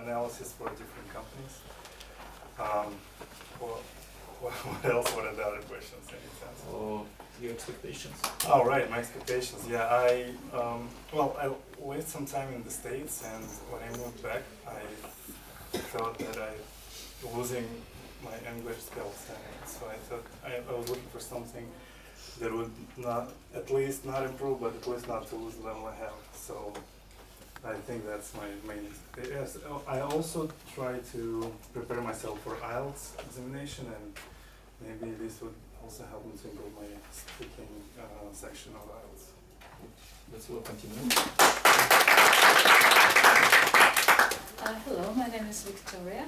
analysis for different companies. Well, what else? What are the other questions? Any sense? Or your expectations? Oh, right, my expectations. Yeah, I lived some time in the States, and when I moved back, I thought that I losing my English skills, and so I thought I was looking for something that would not, at least not improve, but at least not to lose the level I have. So I think that's my main expectation. Yes, I also try to prepare myself for IELTS examination, and maybe this would also help me to improve my speaking section of IELTS. Let's will continue. Hello, my name is Victoria.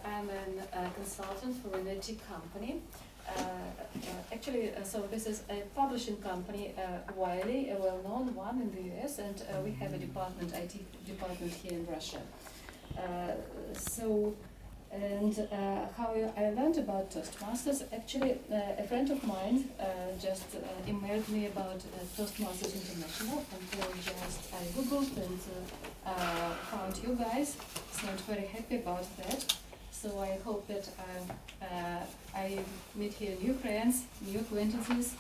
I'm a consultant for an IT company. So this is a publishing company, Wiley, a well-known one in the US, and we have a IT department here in Russia. How I learned about Toastmasters, actually a friend of mine just emailed me about Toastmasters International, and I googled and found you guys, so I'm very happy about that. So I hope that I meet here new friends, new acquaintances,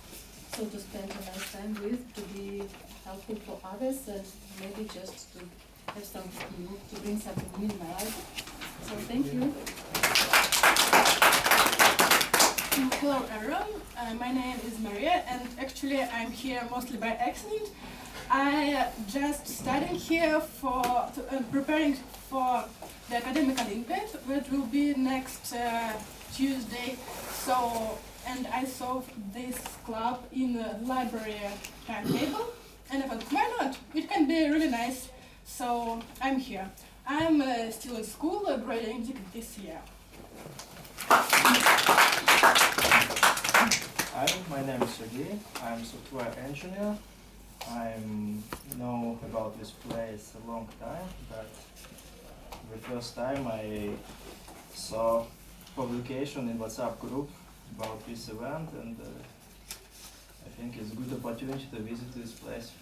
so to spend a nice time with, to be helpful for others, and maybe just to have something new, to bring something new in my life. So thank you. Hello everyone, my name is Maria, and actually I'm here mostly by accident. I just studying here preparing for the academic Olympiad, which will be next Tuesday. And I saw this club in the library timetable, and I thought, why not? It can be really nice. So I'm here. I'm still in school, grading this year. Hi, my name is Sergey. I'm a software engineer. I know about this place a long time, but the first time I saw publication in WhatsApp group about this event, and I think it's a good opportunity to visit this place.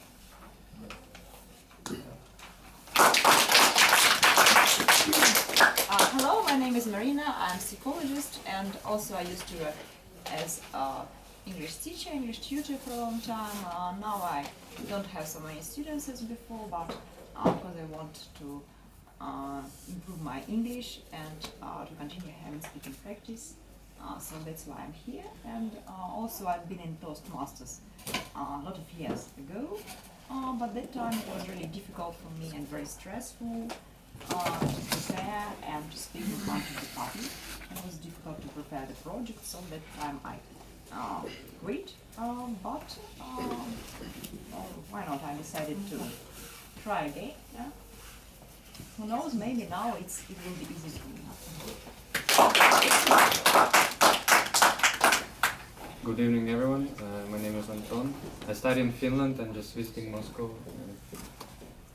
Hello, my name is Marina. I'm a psychologist, and also I used to work as English teacher, English tutor for a long time. Now I don't have so many students as before, but because I want to improve my English and to continue having speaking practice. So that's why I'm here. And also I've been in Toastmasters a lot of years ago, but that time it was really difficult for me and very stressful to prepare and to speak in front of the public. It was difficult to prepare the project, so that time I quit, but why not? I decided to try again. Yeah? Who knows, maybe now it will be easy for me. Good evening everyone, my name is Anton. I study in Finland and just visiting Moscow.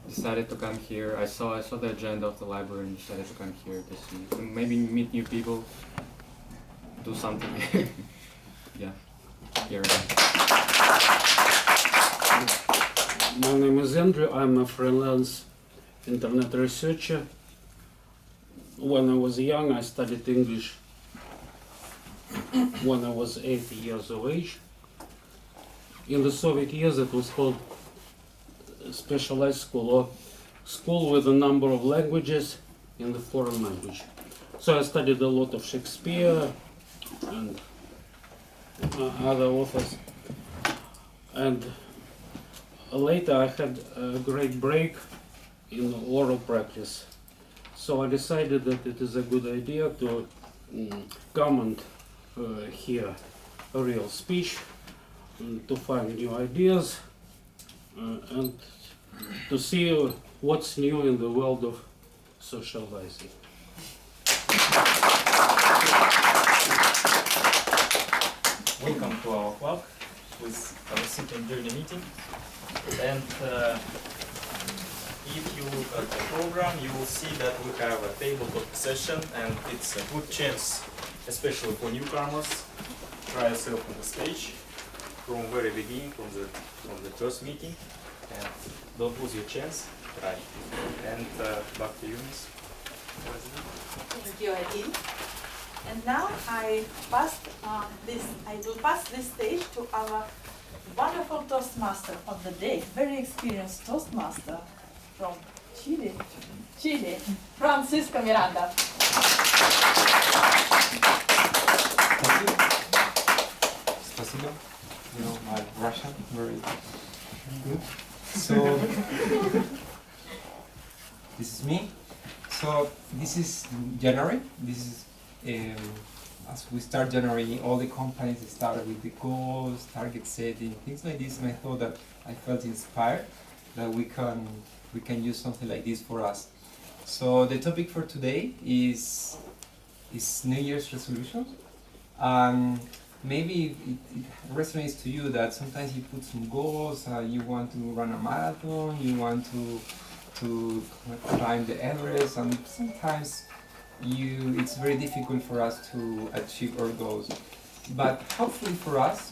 Decided to come here. I saw the agenda of the library and decided to come here to see, maybe meet new people, do something. Yeah, here I am. My name is Andrew. I'm a freelance internet researcher. When I was young, I studied English when I was 8 years of age. In the Soviet years, it was called specialized school, or school with a number of languages in the foreign language. So I studied a lot of Shakespeare and other authors. And later I had a great break in oral practice. So I decided that it is a good idea to come and hear a real speech, to find new ideas, and to see what's new in the world of socializing. Welcome to our club with our sitting during the meeting. And if you look at the program, you will see that we have a tabletop session, and it's a good chance, especially for newcomers, try yourself on the stage from very beginning, from the first meeting, and don't lose your chance. Try. And back to you, Miss. GOIE. And now I will pass this stage to our wonderful Toastmaster of the day, very experienced Toastmaster from Chile, Francisco Miranda. Thank you. Спасибо. You know, my Russian very good. So this is me. So this is January. This is as we start January, all the companies start with the goals, target setting, things like this. And I thought that I felt inspired that we can use something like this for us. So the topic for today is New Year's resolutions. Maybe it resonates to you that sometimes you put some goals, you want to run a marathon, you want to climb the Everest, and sometimes it's very difficult for us to achieve our goals. But hopefully for us,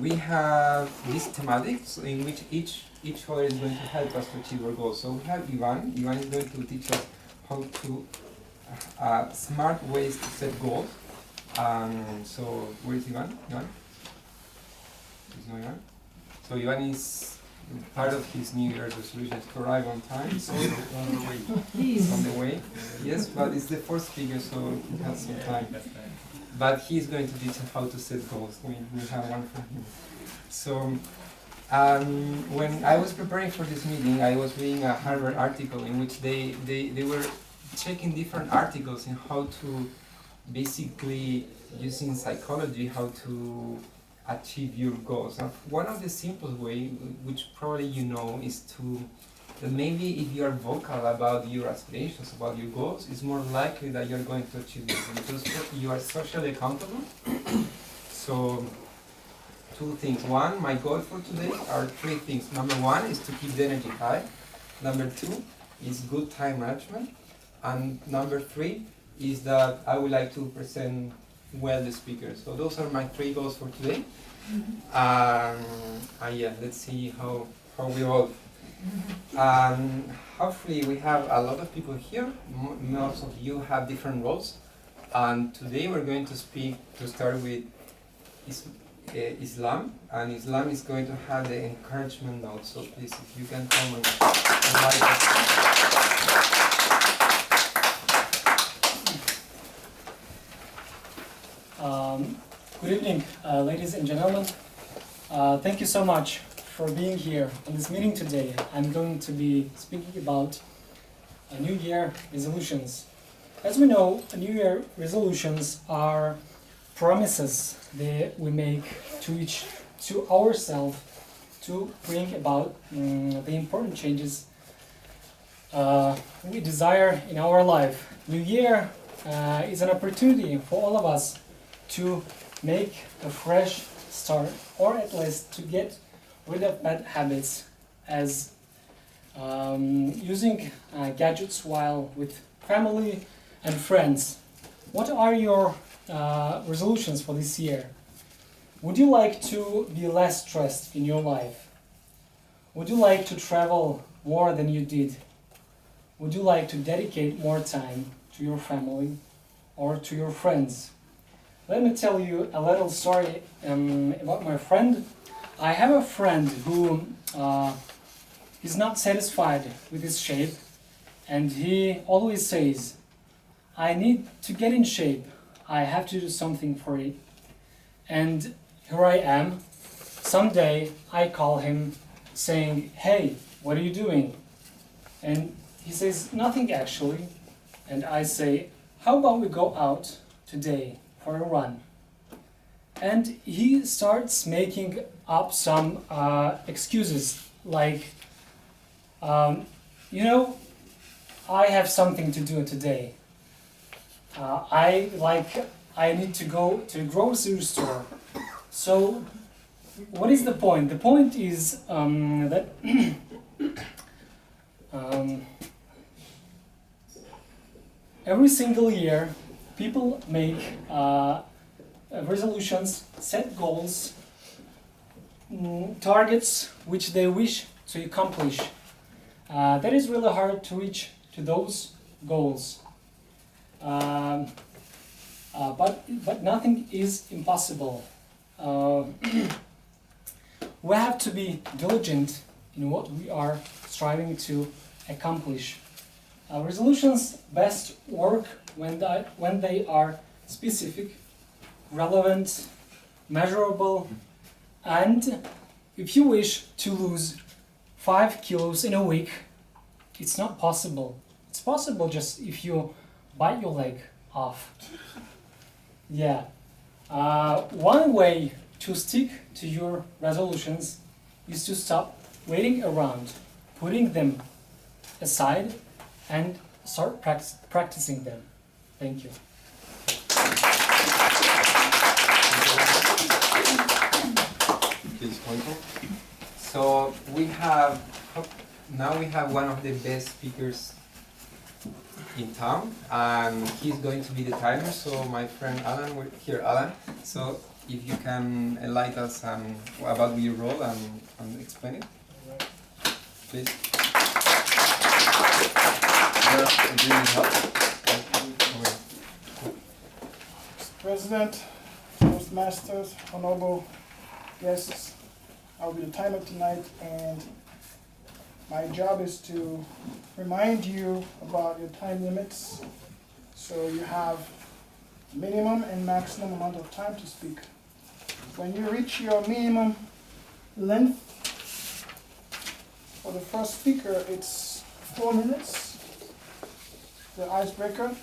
we have these thematics in which each other is going to help us to achieve our goals. So we have Ivan. Ivan is going to teach us how to smart ways to set goals. So where is Ivan? Ivan? There's no Ivan. So Ivan is part of his New Year's resolution to arrive on time. He's on the way. Please. On the way. Yes, but it's the first speaker, so he has some time. But he's going to teach us how to set goals. We have one for him. So when I was preparing for this meeting, I was reading a Harvard article in which they were checking different articles in how to basically using psychology how to achieve your goals. And one of the simplest way, which probably you know, is that maybe if you are vocal about your aspirations, about your goals, it's more likely that you're going to achieve them because you are socially accountable. So two things. One, my goal for today are three things. Number one is to keep the energy high. Number two is good time management. And number three is that I would like to present well the speakers. So those are my three goals for today. Yeah, let's see how we evolve. Hopefully we have a lot of people here. Most of you have different roles. And today we're going to start with Islam. And Islam is going to have the encouragement note. So please, if you can come and invite us. Good evening, ladies and gentlemen. Thank you so much for being here in this meeting today. I'm going to be speaking about New Year resolutions. As we know, New Year resolutions are promises that we make to ourselves to bring about the important changes we desire in our life. New Year is an opportunity for all of us to make a fresh start, or at least to get rid of bad habits, as using gadgets while with family and friends. What are your resolutions for this year? Would you like to be less stressed in your life? Would you like to travel more than you did? Would you like to dedicate more time to your family or to your friends? Let me tell you a little story about my friend. I have a friend who is not satisfied with his shape, and he always says, I need to get in shape, I have to do something for it. And here I am. Someday I call him saying, hey, what are you doing? And he says, nothing actually. And I say, how about we go out today for a run? And he starts making up some excuses like, you know, I have something to do today. I need to go to the grocery store. So what is the point? The point is that every single year people make resolutions, set goals, targets which they wish to accomplish. That is really hard to reach to those goals. But nothing is impossible. We have to be diligent in what we are striving to accomplish. Resolutions best work when they are specific, relevant, measurable, and if you wish to lose 5 kilos in a week, it's not possible. It's possible just if you bite your leg off. Yeah. One way to stick to your resolutions is to stop waiting around, putting them aside, and start practicing them. Thank you. So now we have one of the best speakers in town, and he's going to be the timer. So my friend Alan, Alan. So if you can enlighten us about your role and explain it, please. President, Toastmasters, honorable guests, I'll be the timer tonight, and my job is to remind you about your time limits, so you have minimum and maximum amount of time to speak. When you reach your minimum length for the first speaker, it's 4 minutes, the icebreaker.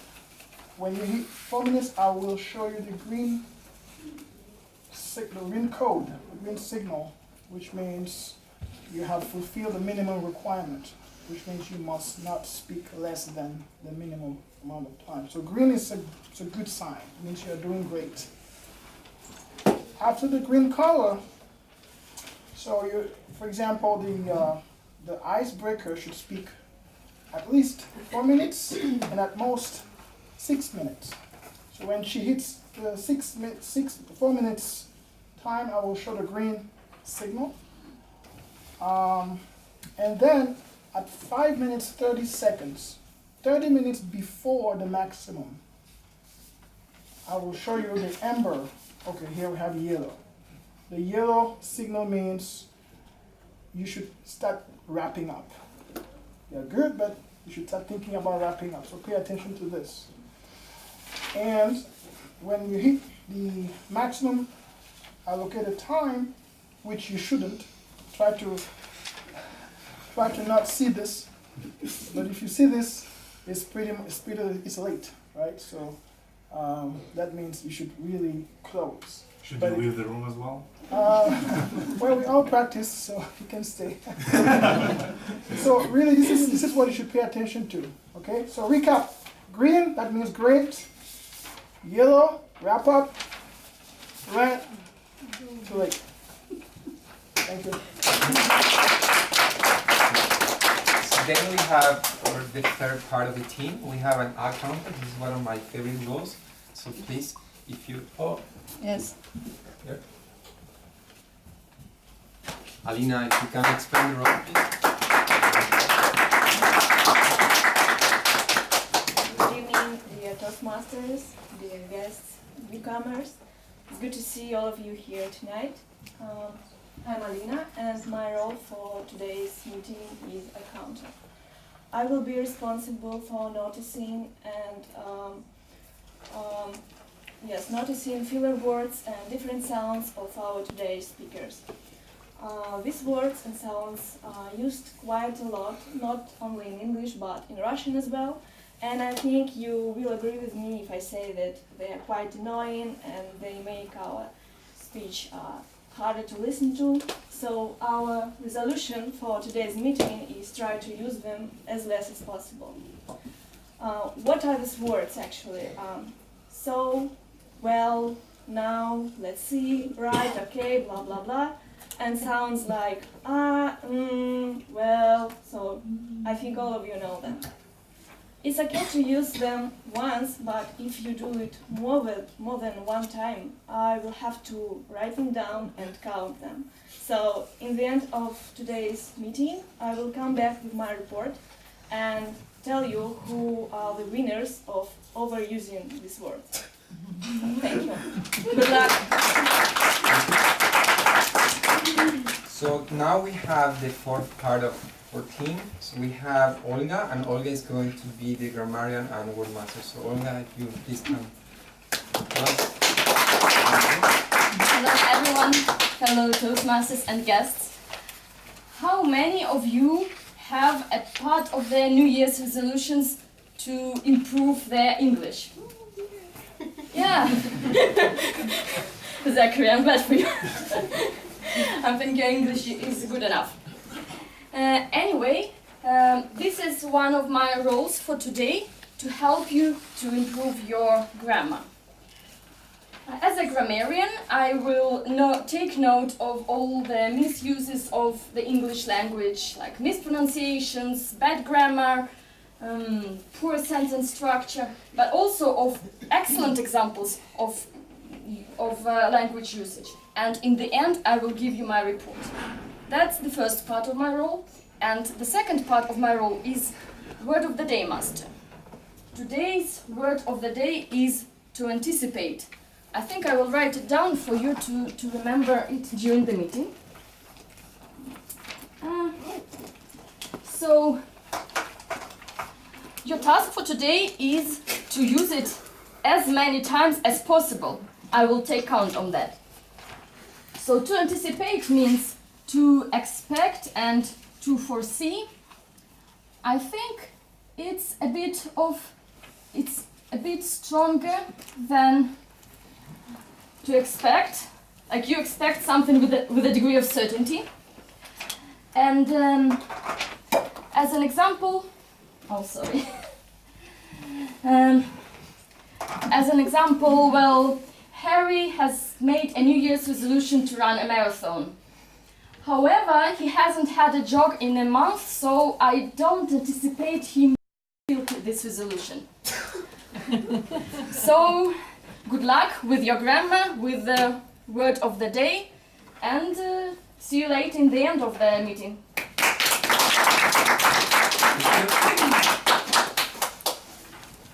When you hit 4 minutes, I will show you the green code, the green signal, which means you have fulfilled the minimum requirement, which means you must not speak less than the minimum amount of time. So green is a good sign. It means you're doing great. After the green color, so for example, the icebreaker should speak at least 4 minutes and at most 6 minutes. So when she hits the 4 minutes time, I will show the green signal. And then at 5 minutes 30 seconds, 30 minutes before the maximum, I will show you the amber. Okay, here we have yellow. The yellow signal means you should start wrapping up. You're good, but you should start thinking about wrapping up. So pay attention to this. And when you hit the maximum allocated time, which you shouldn't, try to not see this. But if you see this, it's late, right? So that means you should really close. Should you leave the room as well? Well, we all practice, so you can stay. So really, this is what you should pay attention to. Okay. So recap: green, that means great. Yellow, wrap up. Red, too late. Thank you. So then we have, for the third part of the team, we have an art counter. This is one of my favorite roles. So please, if you... Oh. Yes. Here. Alina, if you can explain the role, please. Good evening, dear Toastmasters, dear guests, newcomers. It's good to see all of you here tonight. I'm Alina, and my role for today's meeting is accountant. I will be responsible for noticing and noticing filler words and different sounds of our today's speakers. These words and sounds are used quite a lot, not only in English but in Russian as well. And I think you will agree with me if I say that they are quite annoying and they make our speech harder to listen to. So our resolution for today's meeting is try to use them as less as possible. What are these words actually? So, well, now, let's see, right, okay, blah, blah, blah. And sounds like, well, so I think all of you know them. It's okay to use them once, but if you do it more than one time, I will have to write them down and count them. So, in the end of today's meeting, I will come back with my report, and tell you who are the winners of overusing this word. Thank you. Good luck. So now we have the fourth part of our team. So we have Olga, and Olga is going to be the grammarian and word master. So Olga, if you please come. Hello everyone, fellow Toastmasters and guests. How many of you have a part of their New Year's resolutions to improve their English? Yeah. Zachary, I'm glad for you. I think your English is good enough. Anyway, this is one of my roles for today, to help you to improve your grammar. As a grammarian, I will take note of all the misuses of the English language, like mispronunciations, bad grammar, poor sentence structure, but also of excellent examples of language usage. And in the end, I will give you my report. That's the first part of my role. And the second part of my role is Word of the Day Master. Today's word of the day is to anticipate. I think I will write it down for you to remember it during the meeting. So, your task for today is to use it as many times as possible. I will take count on that. So, to anticipate means to expect and to foresee. I think it's a bit stronger than to expect, like you expect something with a degree of certainty. And as an example, as an example, well, Harry has made a New Year's resolution to run a marathon. However, he hasn't had a jog in a month, so I don't anticipate him to fulfill this resolution. So, good luck with your grammar, with the word of the day, and see you later in the end of the meeting.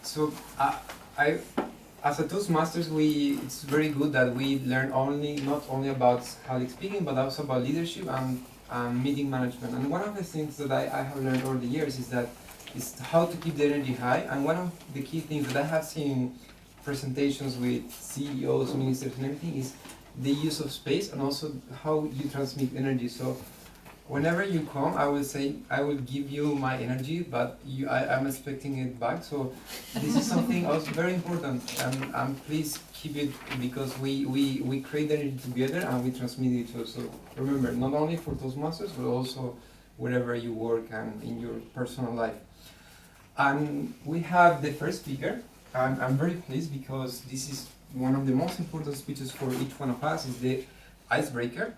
So, as a Toastmasters, it's very good that we learn not only about public speaking, but also about leadership and meeting management. And one of the things that I have learned over the years is how to keep the energy high. And one of the key things that I have seen presentations with CEOs, ministers, and everything is the use of space and also how you transmit energy. So whenever you come, I will give you my energy, but I'm expecting it back. So this is something also very important, and please keep it, because we create energy together and we transmit it. So remember, not only for Toastmasters, but also wherever you work and in your personal life. And we have the first speaker. I'm very pleased because this is one of the most important speeches for each one of us, is the icebreaker.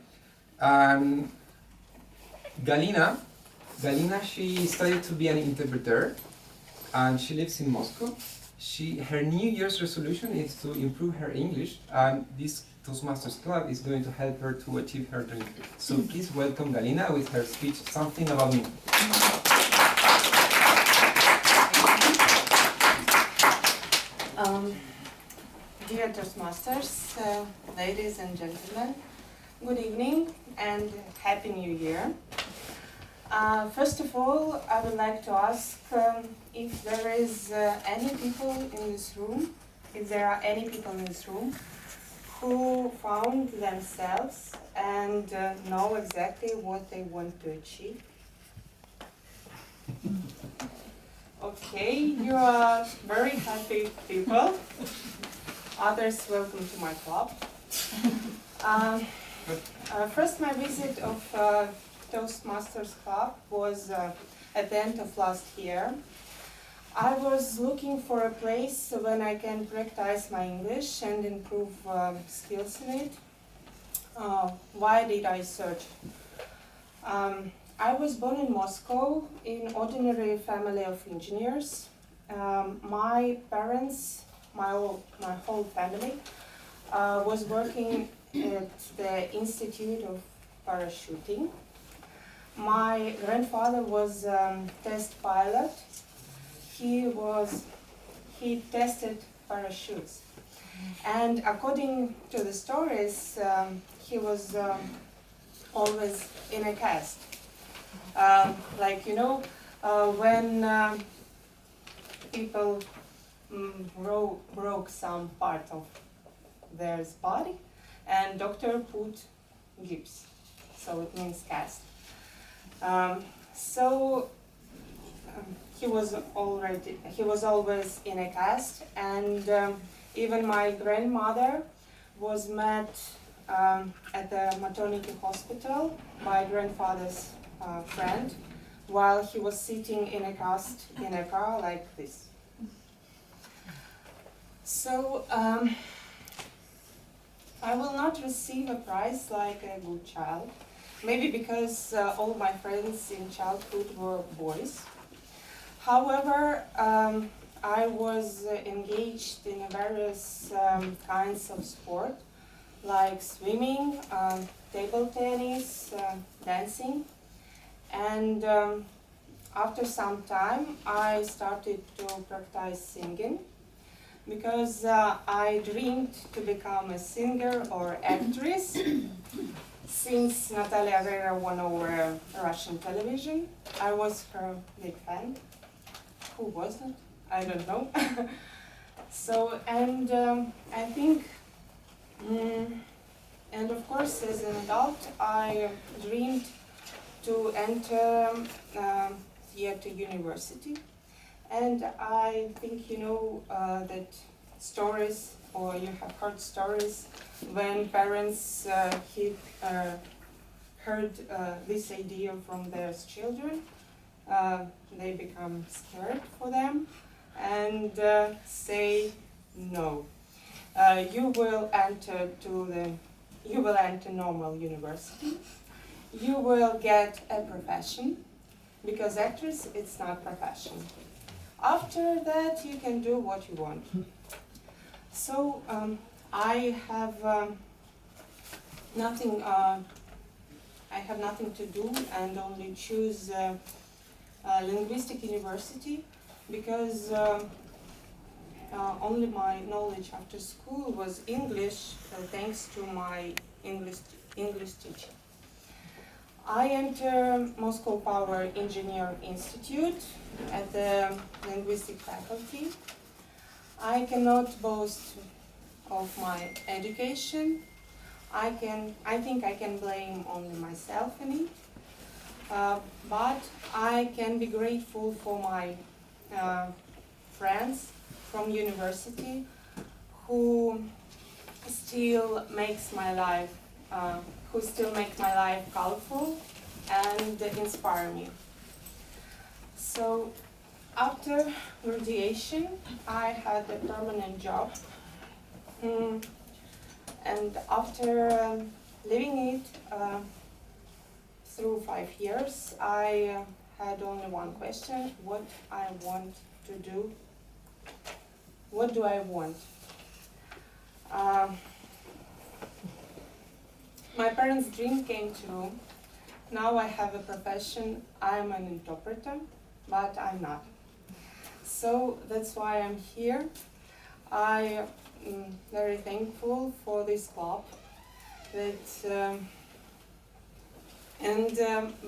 Galina, she studied to be an interpreter, and she lives in Moscow. Her New Year's resolution is to improve her English, and this Toastmasters Club is going to help her to achieve her dream. So please welcome Galina with her speech, Something About Me. Dear Toastmasters, ladies and gentlemen, good evening and Happy New Year. First of all, I would like to ask if there are any people in this room who found themselves and know exactly what they want to achieve. Okay, you are very happy people. Others, welcome to my club. First, my visit of Toastmasters Club was at the end of last year. I was looking for a place when I can practice my English and improve skills in it. Why did I search? I was born in Moscow in ordinary family of engineers. My parents, my whole family, was working at the Institute of Parachuting. My grandfather was a test pilot, he tested parachutes. And according to the stories, he was always in a cast. Like, you know, when people broke some part of their body, and doctor put gips, so it means cast. He was always in a cast, and even my grandmother was met at the maternity hospital by grandfather's friend while he was sitting in a cast in a car like this. So I will not receive a prize like a good child, maybe because all my friends in childhood were boys. However, I was engaged in various kinds of sport, like swimming, table tennis, dancing, and after some time I started to practice singing, because I dreamed to become a singer or actress since Natalia Vera won over Russian television. I was her big fan. Who wasn't? I don't know. So, and I think, and of course as an adult I dreamed to enter theater university. And I think you know that stories, or you have heard stories, when parents heard this idea from their children, they become scared for them and say no. You will enter normal university. You will get a profession, because actress it's not profession. After that, you can do what you want. So I have nothing. I have nothing to do, and only choose linguistic university, because only my knowledge after school was English, thanks to my English teacher. I entered Moscow Power Engineer Institute at the linguistic faculty. I cannot boast of my education. I think I can blame only myself in it. But I can be grateful for my friends from university who still makes my life colorful and inspire me. So after graduation, I had a permanent job, and after living it through 5 years, I had only one question: what I want to do. What do I want? My parents' dream came true. Now I have a profession. I'm an interpreter, but I'm not. So that's why I'm here. I am very thankful for this club.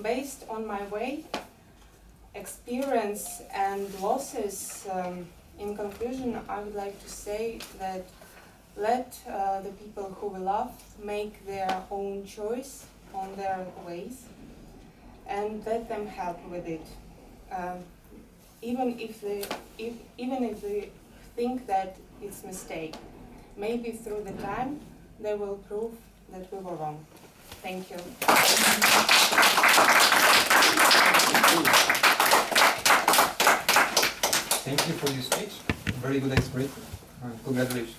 Based on my way, experience and losses, in conclusion, I would like to say that let the people who we love make their own choice on their ways, and let them help with it. Even if they think that it's a mistake, maybe through the time they will prove that we were wrong. Thank you. Thank you for your speech. Very good experience. Congratulations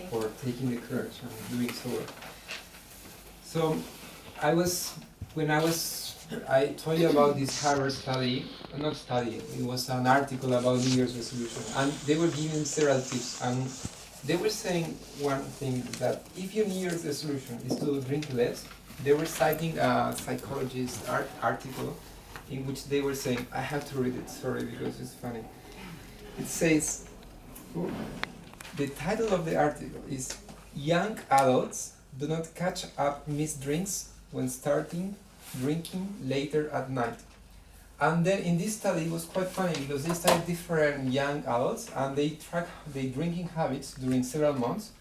for taking the courage and doing so well. So, I told you about this Harvard study, not study, it was an article about New Year's resolution, and they were giving several tips, and they were saying one thing, that if your New Year's resolution is to drink less, they were citing a psychologist article in which they were saying, I have to read it, sorry, because it's funny. It says, the title of the article is Young Adults Do Not Catch Up Missed Drinks When Starting Drinking Later at Night. And then in this study it was quite funny because they studied different young adults and they tracked their drinking habits during several months.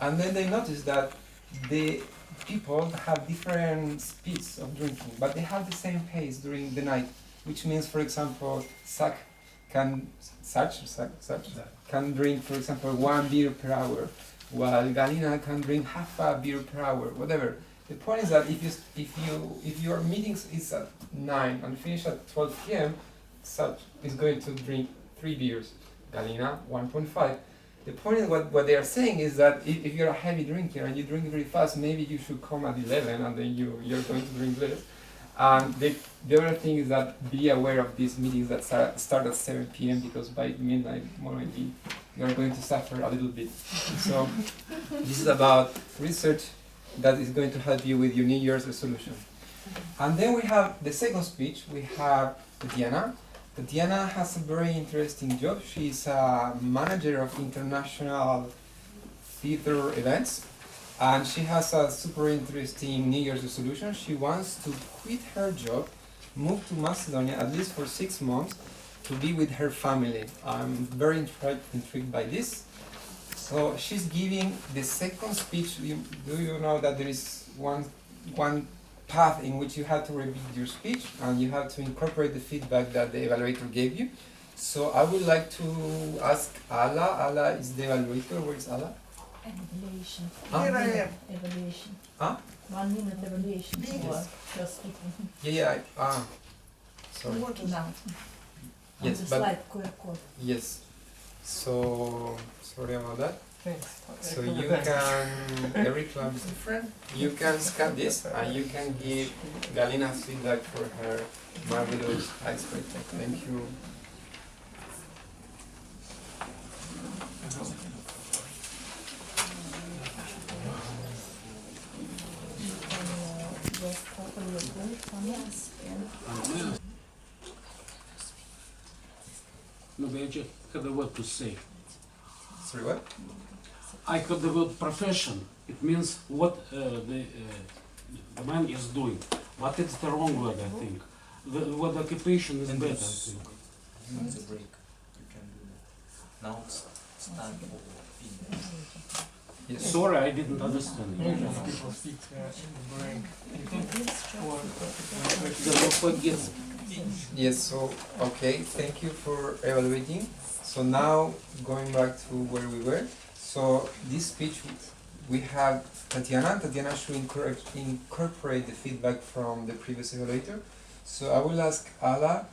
And then they noticed that the people have different speeds of drinking, but they have the same pace during the night, which means, for example, Zach can drink, for example, 1 beer per hour, while Galina can drink half a beer per hour, whatever. The point is that if your meetings is at 9 and finish at 12 p.m., Zach is going to drink 3 beers, Galina 1.5. The point is what they are saying is that if you're a heavy drinker and you drink very fast, maybe you should come at 11 and then you're going to drink less. And the other thing is that be aware of these meetings that start at 7 p.m. because by midnight, more likely, you're going to suffer a little bit. So this is about research that is going to help you with your New Year's resolution. And then we have the second speech. We have Tatiana. Tatiana has a very interesting job. She's a manager of international theater events. And she has a super interesting New Year's resolution. She wants to quit her job, move to Macedonia at least for 6 months to be with her family. I'm very intrigued by this. So she's giving the second speech. Do you know that there is one path in which you have to repeat your speech and you have to incorporate the feedback that the evaluator gave you? So I would like to ask Ala. Ala is the evaluator. Where is Ala? Evaluation. Here I am. Evaluation. Huh? 1 minute evaluation for first speaking. Yeah. Sorry. Now. Yes, On the but slide QR code. yes. So sorry about that. Thanks. So you can, every club is different. You can scan this and you can give Galina feedback for her marvelous icebreaker. Thank you. Just open your book on us and Maybe I just had a word to say. Sorry, what? I heard the word profession. It means what the man is doing. But it's the wrong word, I think. The word occupation is better, I think. It's a break. You can do that. Now it's time for feedback. Yes. Sorry, I didn't understand you. People speak break. Don't forget. Yes, so, okay, thank you for evaluating. So now, going back to where we were. So this speech, we have Tatiana. Tatiana should incorporate the feedback from the previous evaluator. So I will ask Ala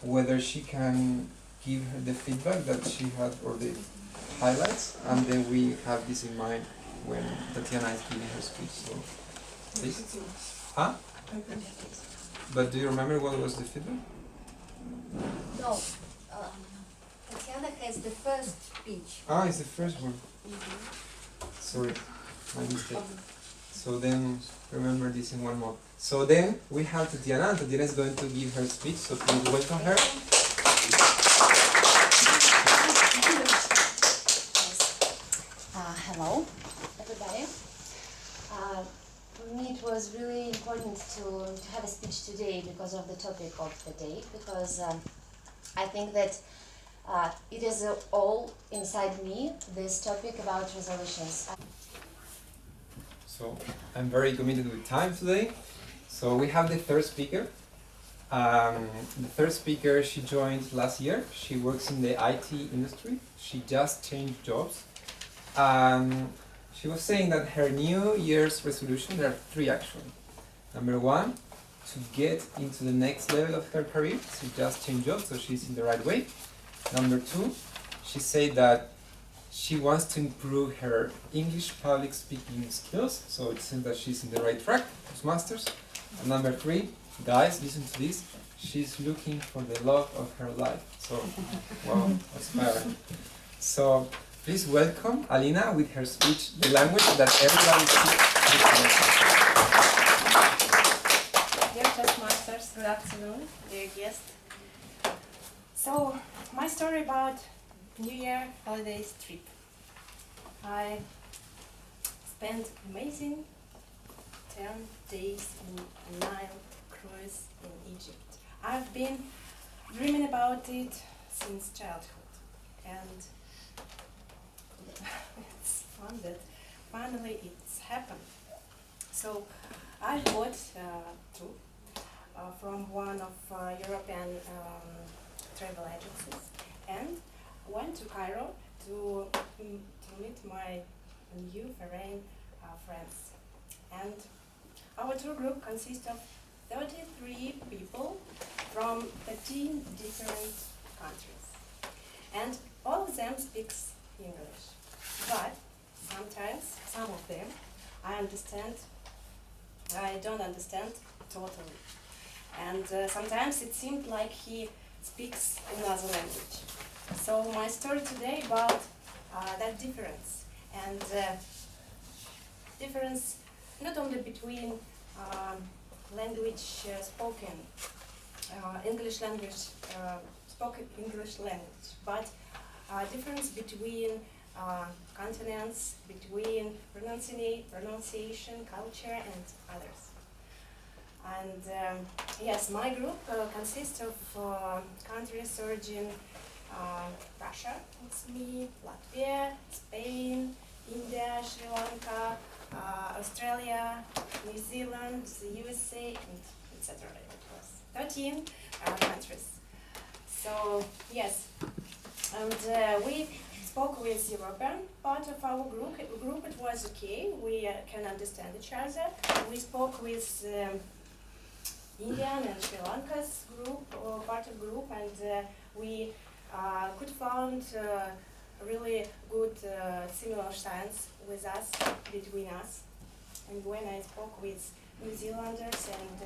whether she can give her the feedback that she had or the highlights, and then we have this in mind when Tatiana is giving her speech. So, please. Huh? But do you remember what was the feedback? No. Tatiana has the first speech. Ah, it's the first one. Sorry, my mistake. So then, remember this in one more. So then, we have Tatiana, and Tatiana is going to give her speech, so please welcome her. Hello, everybody. For me, it was really important to have a speech today because of the topic of the day, because I think that it is all inside me, this topic about resolutions. So, I'm very committed with time today. So we have the third speaker. The third speaker, she joined last year. She works in the IT industry. She just changed jobs. She was saying that her New Year's resolution, there are 3 actually. Number 1, to get into the next level of her career. She just changed jobs, so she's in the right way. Number 2, she said that she wants to improve her English public speaking skills, so it seems that she's in the right track, Toastmasters. And number 3, guys, listen to this, she's looking for the love of her life. So, wow, inspiring. So, please welcome Alina with her speech, the language that everybody speaks. Dear Toastmasters, good afternoon, dear guests. So, my story about New Year holidays trip. I spent amazing 10 days in a Nile cruise in Egypt. I've been dreaming about it since childhood, and it's fun that finally it's happened. So I bought two from one of European travel agencies and went to Cairo to meet my new foreign friends. And our tour group consists of 33 people from 13 different countries. And all of them speaks English. But sometimes, some of them, I don't understand totally. And sometimes it seemed like he speaks another language. So my story today about that difference, and difference not only between language spoken, English language, spoken English language, but difference between continents, between pronunciation, culture, and others. And yes, my group consists of countries origin Russia, it's me, Latvia, Spain, India, Sri Lanka, Australia, New Zealand, the USA, and etc. It was 13 countries. So yes, and we spoke with European part of our group. It was okay. We can understand each other. We spoke with Indian and Sri Lanka's group, part of group, and we could find really good similar signs with us, between us. And when I spoke with New Zealanders and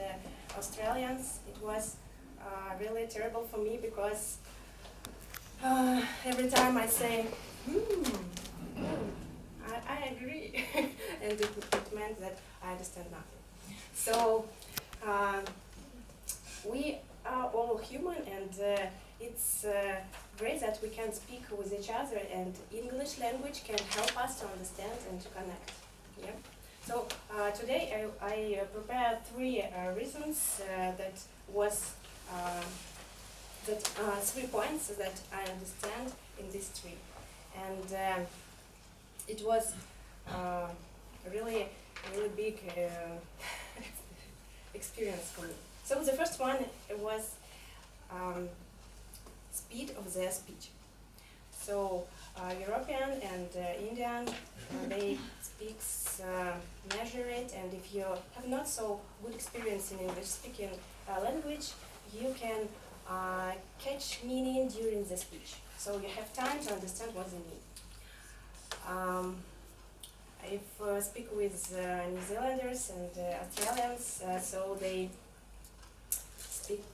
Australians, it was really terrible for me because every time I say, I agree, and it meant that I understand nothing. So we are all human, and it's great that we can speak with each other, and English language can help us to understand and to connect. Yeah. So today I prepared three reasons that was 3 points that I understand in this trip, and it was a really big experience for me. So the first one was speed of their speech. So European and Indian, they speak measure it, and if you have not so good experience in English speaking language, you can catch meaning during the speech. So you have time to understand what they mean. If speak with New Zealanders and Australians, so they speak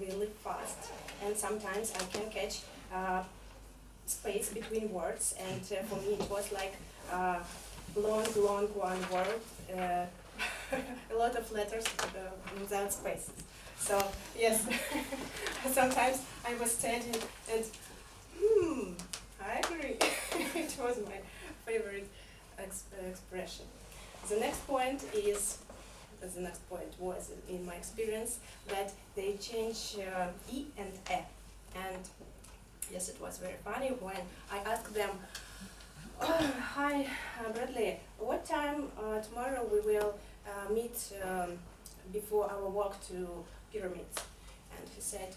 really fast, and sometimes I can catch space between words, and for me it was like long one word, a lot of letters without spaces. So yes, sometimes I was standing and I agree. It was my favorite expression. The next point was in my experience that they change E and E, and yes, it was very funny when I asked them, hi Bradley, what time tomorrow we will meet before our walk to pyramids? And he said,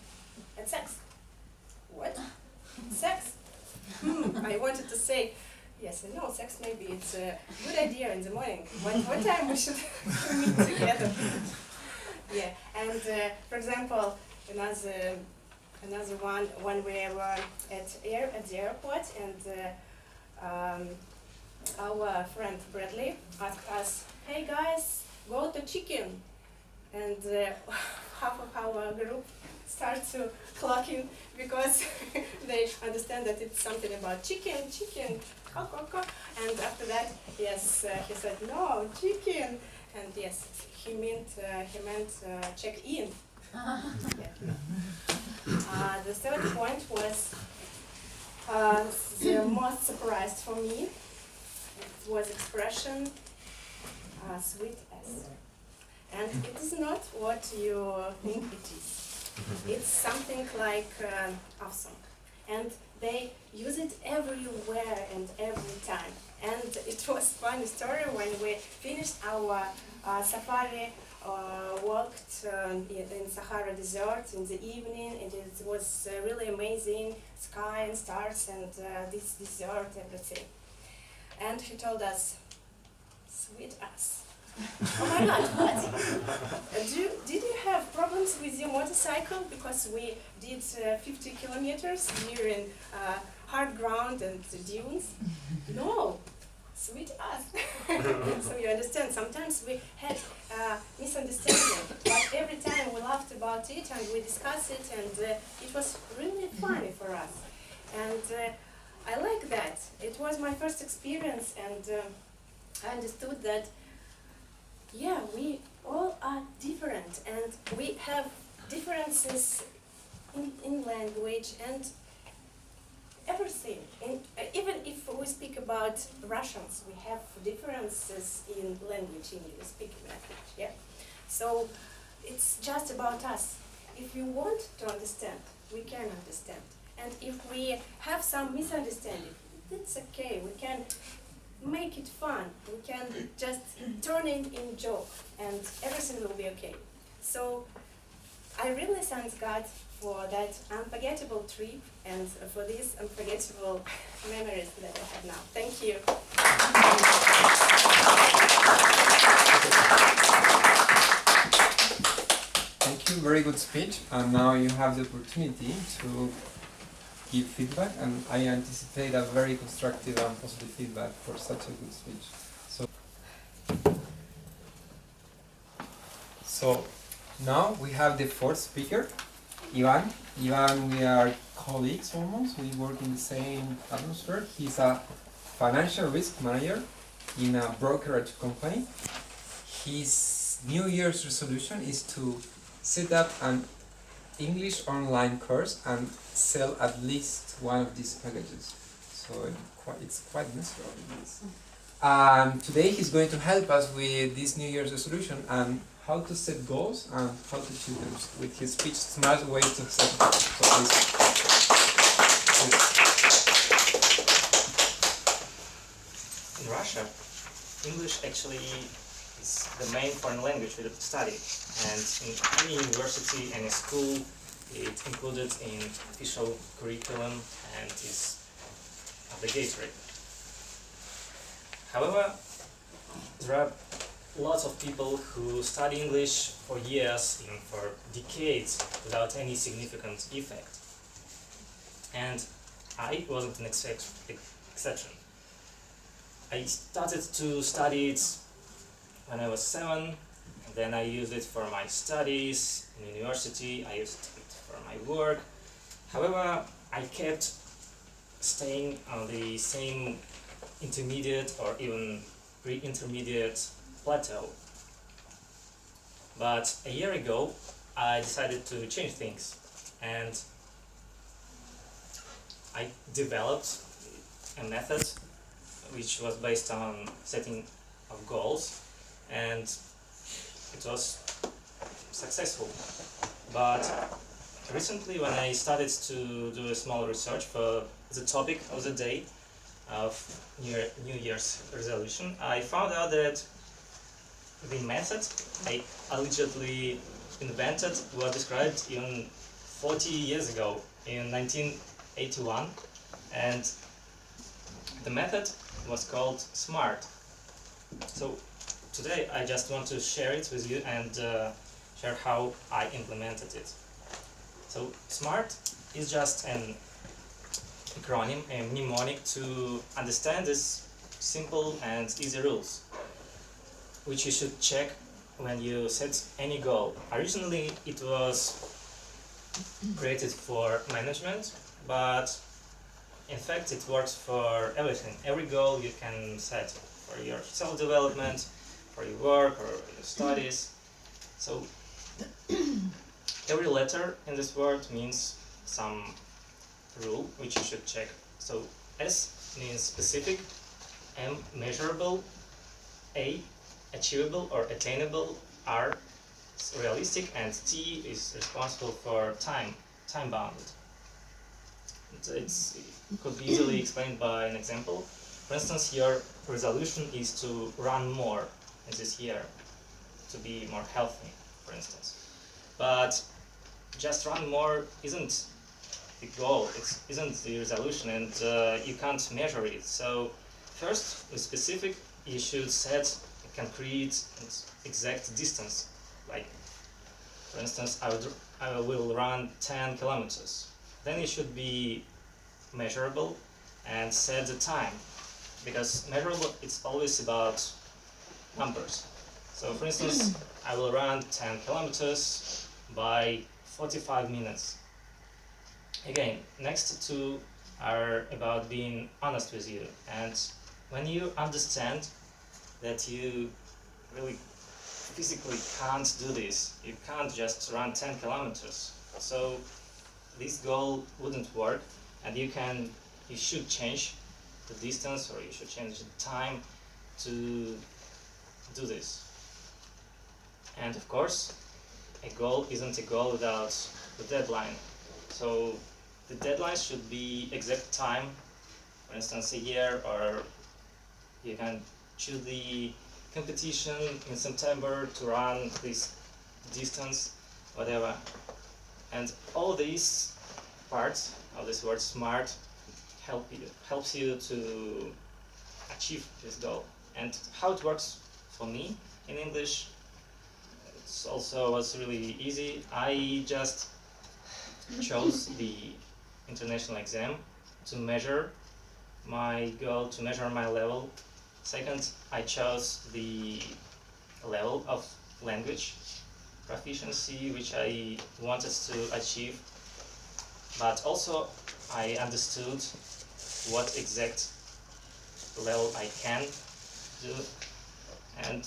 at 6. What? 6? I wanted to say, yes, I know, 6 maybe it's a good idea in the morning. What time we should meet together? Yeah, and for example, another one when we were at the airport, and our friend Bradley asked us, hey guys, go to chicken. And half of our group start to clucking because they understand that it's something about chicken, caw. And after that, yes, he said, no, chicken. And yes, he meant check in. The third point was the most surprised for me. It was expression sweet as. And it is not what you think it is. It's something like awesome. And they use it everywhere and every time. And it was a funny story when we finished our safari, walked in Sahara Desert in the evening, and it was really amazing sky and stars and this desert, everything. And he told us, sweet ass. Oh my God, what? Did you have problems with your motorcycle? Because we did 50 kilometers during hard ground and dunes. No, sweet ass. So you understand, sometimes we had misunderstanding, but every time we laughed about it and we discussed it, and it was really funny for us. And I like that. It was my first experience, and I understood that yeah, we all are different, and we have differences in language and everything. And even if we speak about Russians, we have differences in language, English speaking language. Yeah. So it's just about us. If you want to understand, we can understand. And if we have some misunderstanding, it's okay. We can make it fun. We can just turn it in joke, and everything will be okay. So I really thank God for that unforgettable trip and for these unforgettable memories that I have now. Thank you. Thank you, very good speech. And now you have the opportunity to give feedback, and I anticipate a very constructive and positive feedback for such a good speech. So now we have the fourth speaker, Ivan. Ivan, we are colleagues almost. We work in the same atmosphere. He's a financial risk manager in a brokerage company. His New Year's resolution is to set up an English online course and sell at least one of these packages. So it's quite necessary. Today he's going to help us with this New Year's resolution and how to set goals and how to achieve them with his speech. Smart ways to set them. So In Russia, English actually is the main foreign language we study, and in any university, any school, it's included in official curriculum and is obligatory. However, there are lots of people who study English for years, even for decades, without any significant effect. And I wasn't an exception. I started to study it when I was 7, and then I used it for my studies in university, I used it for my work. However, I kept staying on the same intermediate or even pre-intermediate plateau. But a year ago, I decided to change things, and I developed a method which was based on setting of goals, and it was successful. But recently, when I started to do a small research for the topic of the day of New Year's resolution, I found out that the method I allegedly invented was described even 40 years ago, in 1981, and the method was called SMART. So today I just want to share it with you and share how I implemented it. So SMART is just an acronym, a mnemonic to understand these simple and easy rules, which you should check when you set any goal. Originally it was created for management, but in fact it works for everything. Every goal you can set for your self-development, for your work or your studies. So every letter in this word means some rule which you should check. So S means specific, M measurable, A achievable or attainable, R is realistic, and T is responsible for time bounded. It could be easily explained by an example. For instance, your resolution is to run more in this year, to be more healthy, for instance. But just run more isn't the goal, it isn't the resolution, and you can't measure it. So first, with specific, you should set a concrete and exact distance. Like, for instance, I will run 10 kilometers. Then it should be measurable and set the time, because measurable, it's always about numbers. So for instance, I will run 10 kilometers by 45 minutes. Again, next two are about being honest with you, and when you understand that you really physically can't do this, you can't just run 10 kilometers, so this goal wouldn't work, and you should change the distance, or you should change the time to do this. And of course, a goal isn't a goal without the deadline. So the deadline should be exact time, for instance a year, or you can choose the competition in September to run this distance, whatever. And all these parts of this word SMART helps you to achieve this goal. And how it works for me in English, it's also was really easy. I just chose the international exam to measure my goal, to measure my level. Second, I chose the level of language proficiency which I wanted to achieve, but also I understood what exact level I can do, and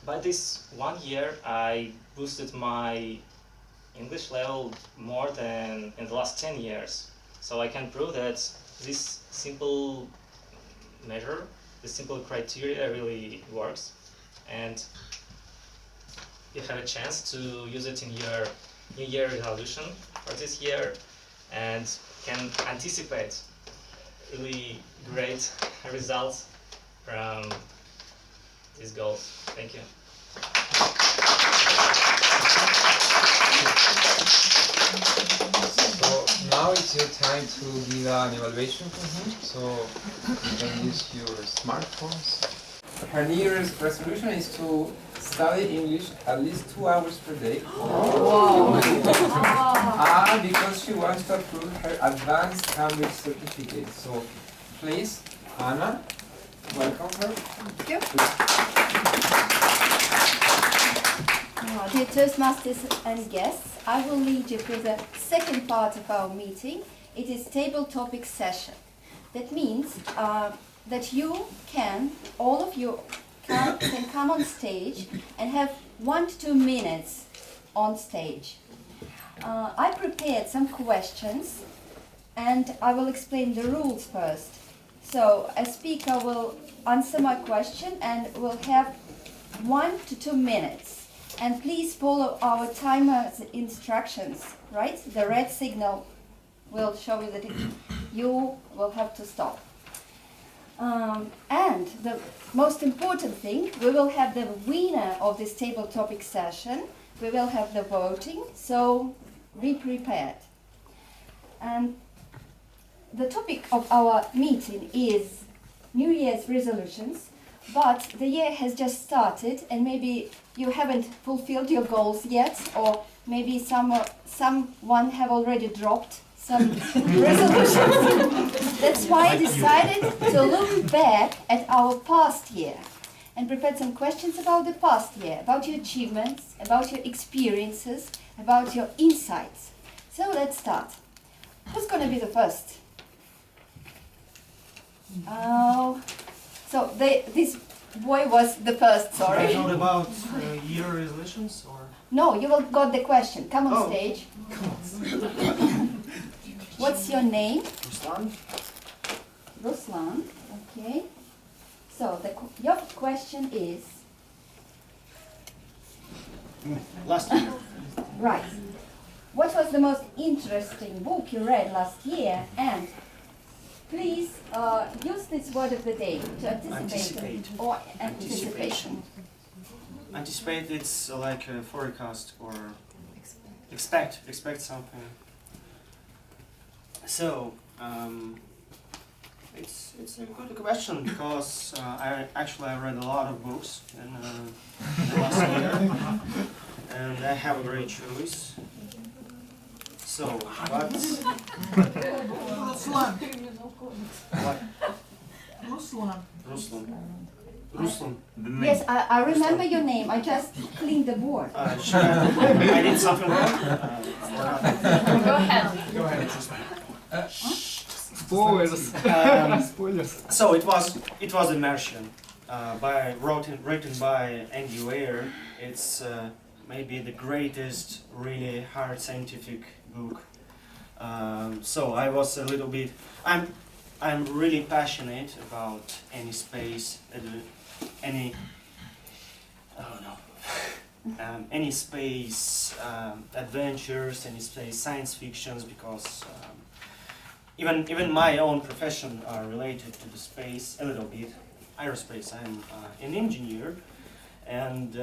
by this 1 year I boosted my English level more than in the last 10 years. So I can prove that this simple measure, this simple criteria really works, and you have a chance to use it in your New Year resolution for this year, and can anticipate really great results from these goals. Thank you. So now it's your time to give an evaluation. So you can use your smartphones. Her New Year's resolution is to study English at least 2 hours per day. Wow. Because she wants to approve her advanced Cambridge certificate. So please, Anna, welcome her. Thank you. Dear Toastmasters and guests, I will lead you through the second part of our meeting. It is table topic session. That means that you can, all of you can come on stage and have 1 to 2 minutes on stage. I prepared some questions and I will explain the rules first. So a speaker will answer my question and will have 1 to 2 minutes. And please follow our timer's instructions, right? The red signal will show you that you will have to stop. And the most important thing, we will have the winner of this table topic session. We will have the voting, so be prepared. And the topic of our meeting is New Year's resolutions, but the year has just started and maybe you haven't fulfilled your goals yet, or maybe someone have already dropped some resolutions. That's why I decided to look back at our past year and prepared some questions about the past year, about your achievements, about your experiences, about your insights. So let's start. Who's going to be the first? This boy was the first, sorry. Not about year resolutions or? No, you will got the question. Come on Oh. stage. What's your name? Ruslan. Ruslan. Okay. So your question is Last year. right. What was the most interesting book you read last year? And please use this word of the day to anticipate. Or anticipation. Anticipate, it's like a forecast or expect something. So it's a good question because I read a lot of books in the last year, and I have a great choice. So what? Ruslan. Yes, I remember your name. I just cleaned the board. Sure. I did something wrong. Go ahead. Go ahead. Spoilers. Spoilers. So it was Immersion, written by Andy Weir. It's maybe the greatest, really hard scientific book. So I was a little bit. I'm really passionate about any space, any space adventures, any space science fictions, because even my own profession are related to the space a little bit. Aerospace. I'm an engineer, and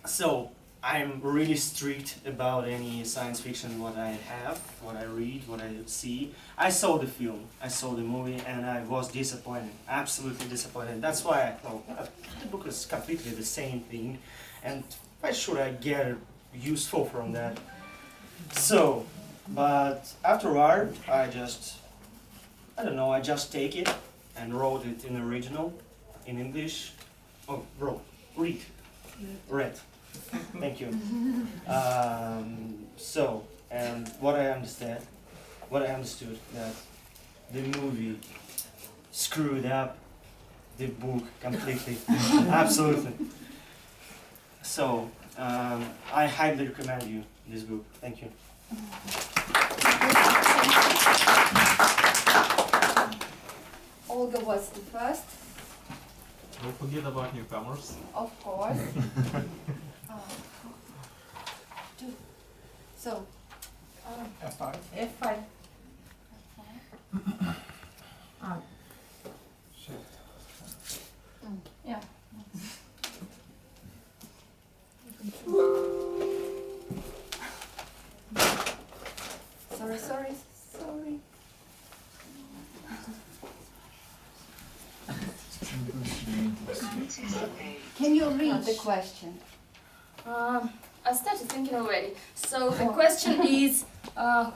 so I'm really strict about any science fiction, what I have, what I read, what I see. I saw the film, I saw the movie, and I was disappointed, absolutely disappointed. That's why I thought the book is completely the same thing, and why should I get useful from that? So, but afterward, I just take it and wrote it in original, in English. Oh, read. Thank you. So, and what I understood that the movie screwed up the book completely, absolutely. So, I highly recommend you this book. Thank you. Olga was the first, Don't forget about newcomers. of course. So, F5. F5. Yeah. Sorry. Can you read the question? I started thinking already. So the question is,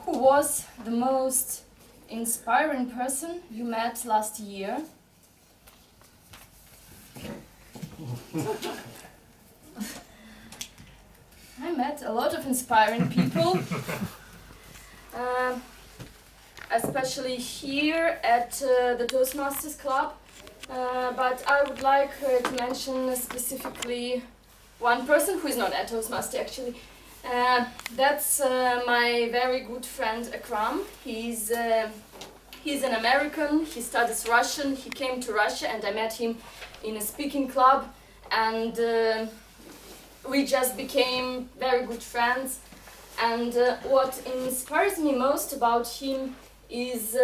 who was the most inspiring person you met last year? I met a lot of inspiring people, especially here at the Toastmasters Club. But I would like to mention specifically one person who is not a Toastmaster actually. That's my very good friend Akram. He's an American, he studies Russian, he came to Russia and I met him in a speaking club and we just became very good friends. And what inspires me most about him is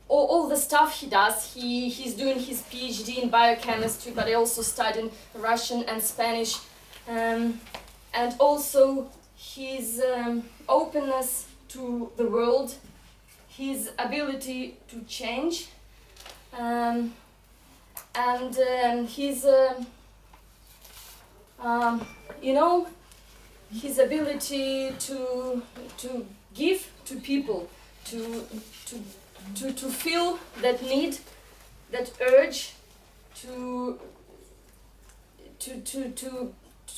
all the stuff he does. He's doing his PhD in biochemistry, but he also studied Russian and Spanish, and also his openness to the world, his ability to change, and his his ability to give to people, to feel that need, that urge to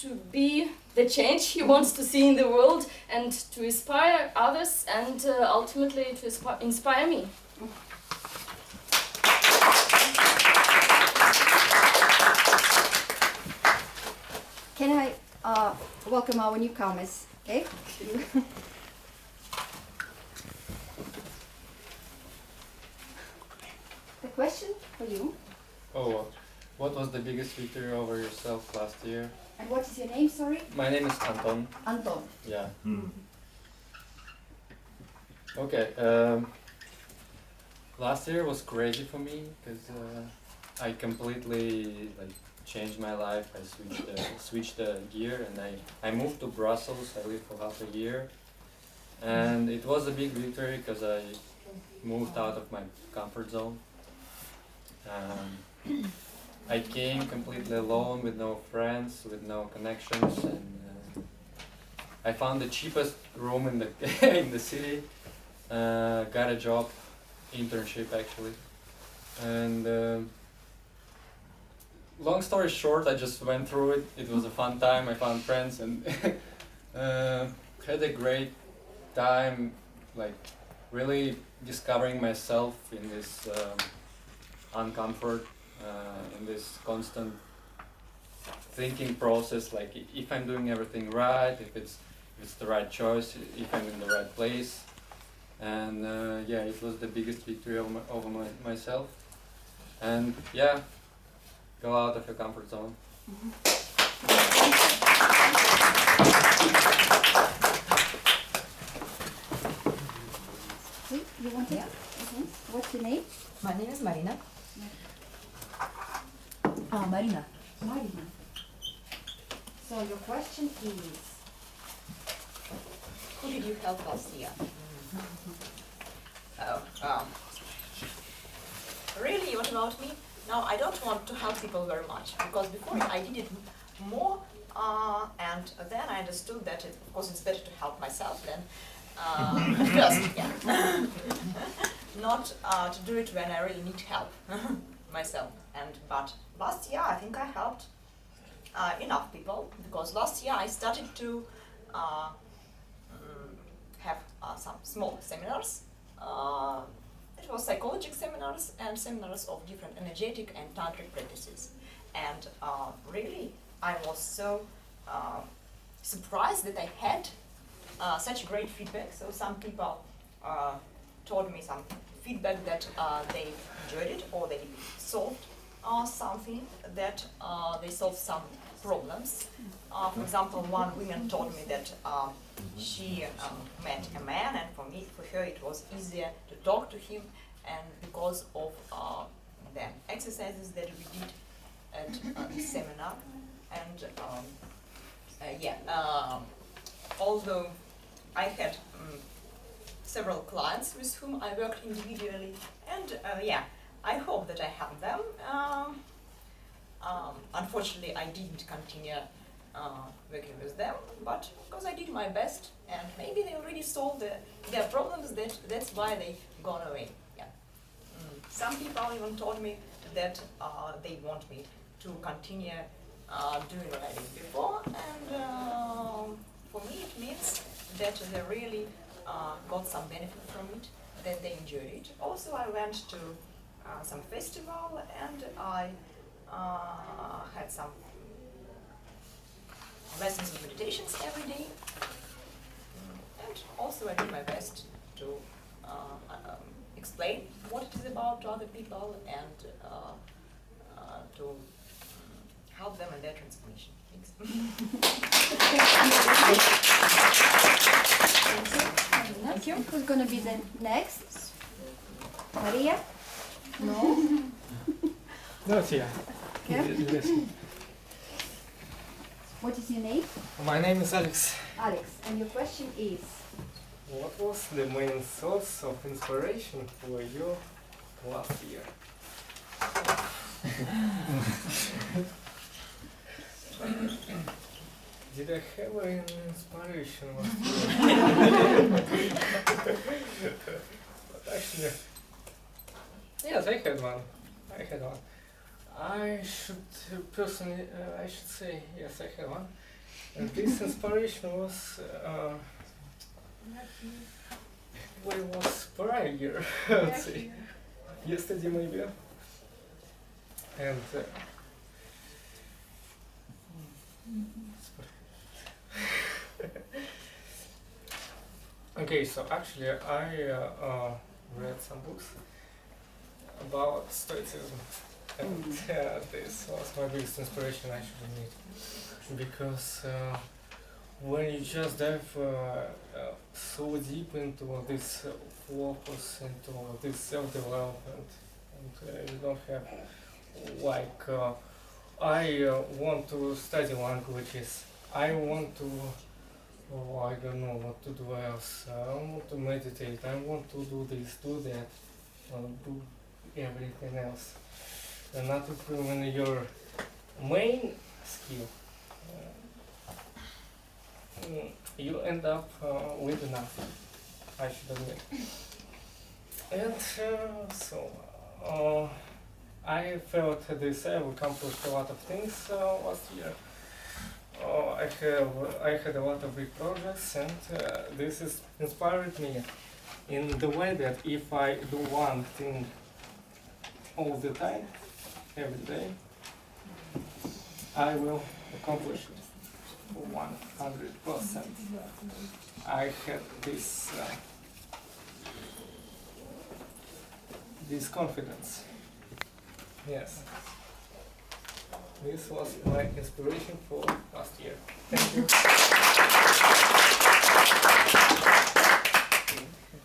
to be the change he wants to see in the world and to inspire others and ultimately to inspire me. Can I welcome our newcomers? Okay. The question for you. Oh, what was the biggest victory over yourself last year? And what is your name, sorry? My name is Anton. Anton. Yeah. Okay. Last year was crazy for me because I completely changed my life. I switched the gear and I moved to Brussels. I lived for half a year, and it was a big victory because I moved out of my comfort zone. I came completely alone with no friends, with no connections, and I found the cheapest room in the in the city. Got a job, internship actually, and long story short, I just went through it. It was a fun time. I found friends and had a great time, really discovering myself in this uncomfort, in this constant thinking process, if I'm doing everything right, if it's the right choice, if I'm in the right place. And yeah, it was the biggest victory over myself. And yeah, go out of your comfort zone. You want to? Yeah. What's your name? My name is Marina. Marina. Marina. So your question is, Who did you help last year? Really, what about me? No, I don't want to help people very much because before I did it more, and then I understood that of course it's better to help myself than first, yeah. Not to do it when I really need help myself. But last year I think I helped enough people because last year I started to have some small seminars. It was psychological seminars and seminars of different energetic and tantric practices. And really, I was so surprised that I had such great feedback. So some people told me some feedback that they enjoyed it or they solved something, that they solved some problems. For example, one woman told me that she met a man, and for her it was easier to talk to him, and because of the exercises that we did at the seminar. And although I had several clients with whom I worked individually, and I hope that I helped them. Unfortunately, I didn't continue working with them, but because I did my best, and maybe they already solved their problems, that's why they gone away. Yeah. Some people even told me that they want me to continue doing what I did before, and for me it means that they really got some benefit from it, that they enjoyed it. Also, I went to some festival, and I had some lessons of meditations every day, and also I did my best to explain what it is about to other people and to help them in their transformation. Thank you. Who's going to be the next? Maria? No? Not here. Okay. What is your name? My name is Alex. Alex. And your question is? What was the main source of inspiration for you last year? Did I have an inspiration last year? But actually, yes, I had one. I should say, yes, I had one. And this inspiration was well, it was prior year, let's see, yesterday maybe, and okay, so actually I read some books about Stoicism, and this was my biggest inspiration actually, because when you just dive so deep into this focus, into this self-development, and you don't have like I want to study languages, I want to, oh, I don't know what to do else, I want to meditate, I want to do this, do that, do everything else, and not improve in your main skill. You end up with nothing, I should admit. And so I felt this. I've accomplished a lot of things last year. I had a lot of big projects, and this has inspired me in the way that if I do one thing all the time, every day, I will accomplish it. 100%. I had this confidence. Yes. This was my inspiration for last year. Thank you.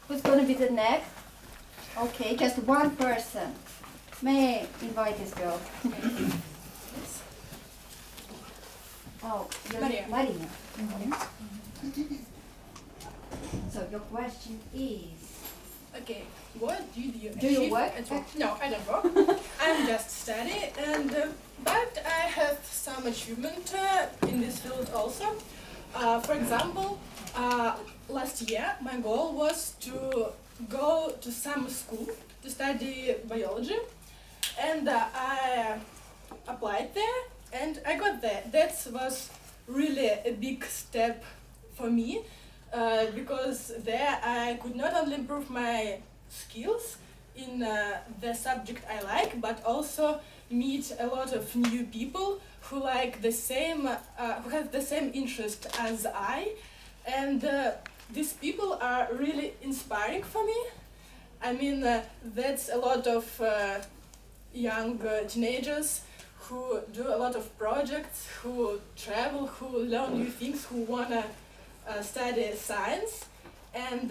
Who's going to be the next? Okay, just one person. May I invite this girl? Oh, you're Maria. Maria. So your question is? Okay, what do you Do you achieve work? at work? No, I don't work. I'm just study, and but I have some achievement in this field also. For example, last year my goal was to go to summer school to study biology, and I applied there, and I got there. That was really a big step for me, because there I could not only improve my skills in the subject I like, but also meet a lot of new people who like the same, who have the same interest as I, and these people are really inspiring for me. I mean, that's a lot of young teenagers who do a lot of projects, who travel, who learn new things, who wanna study science, and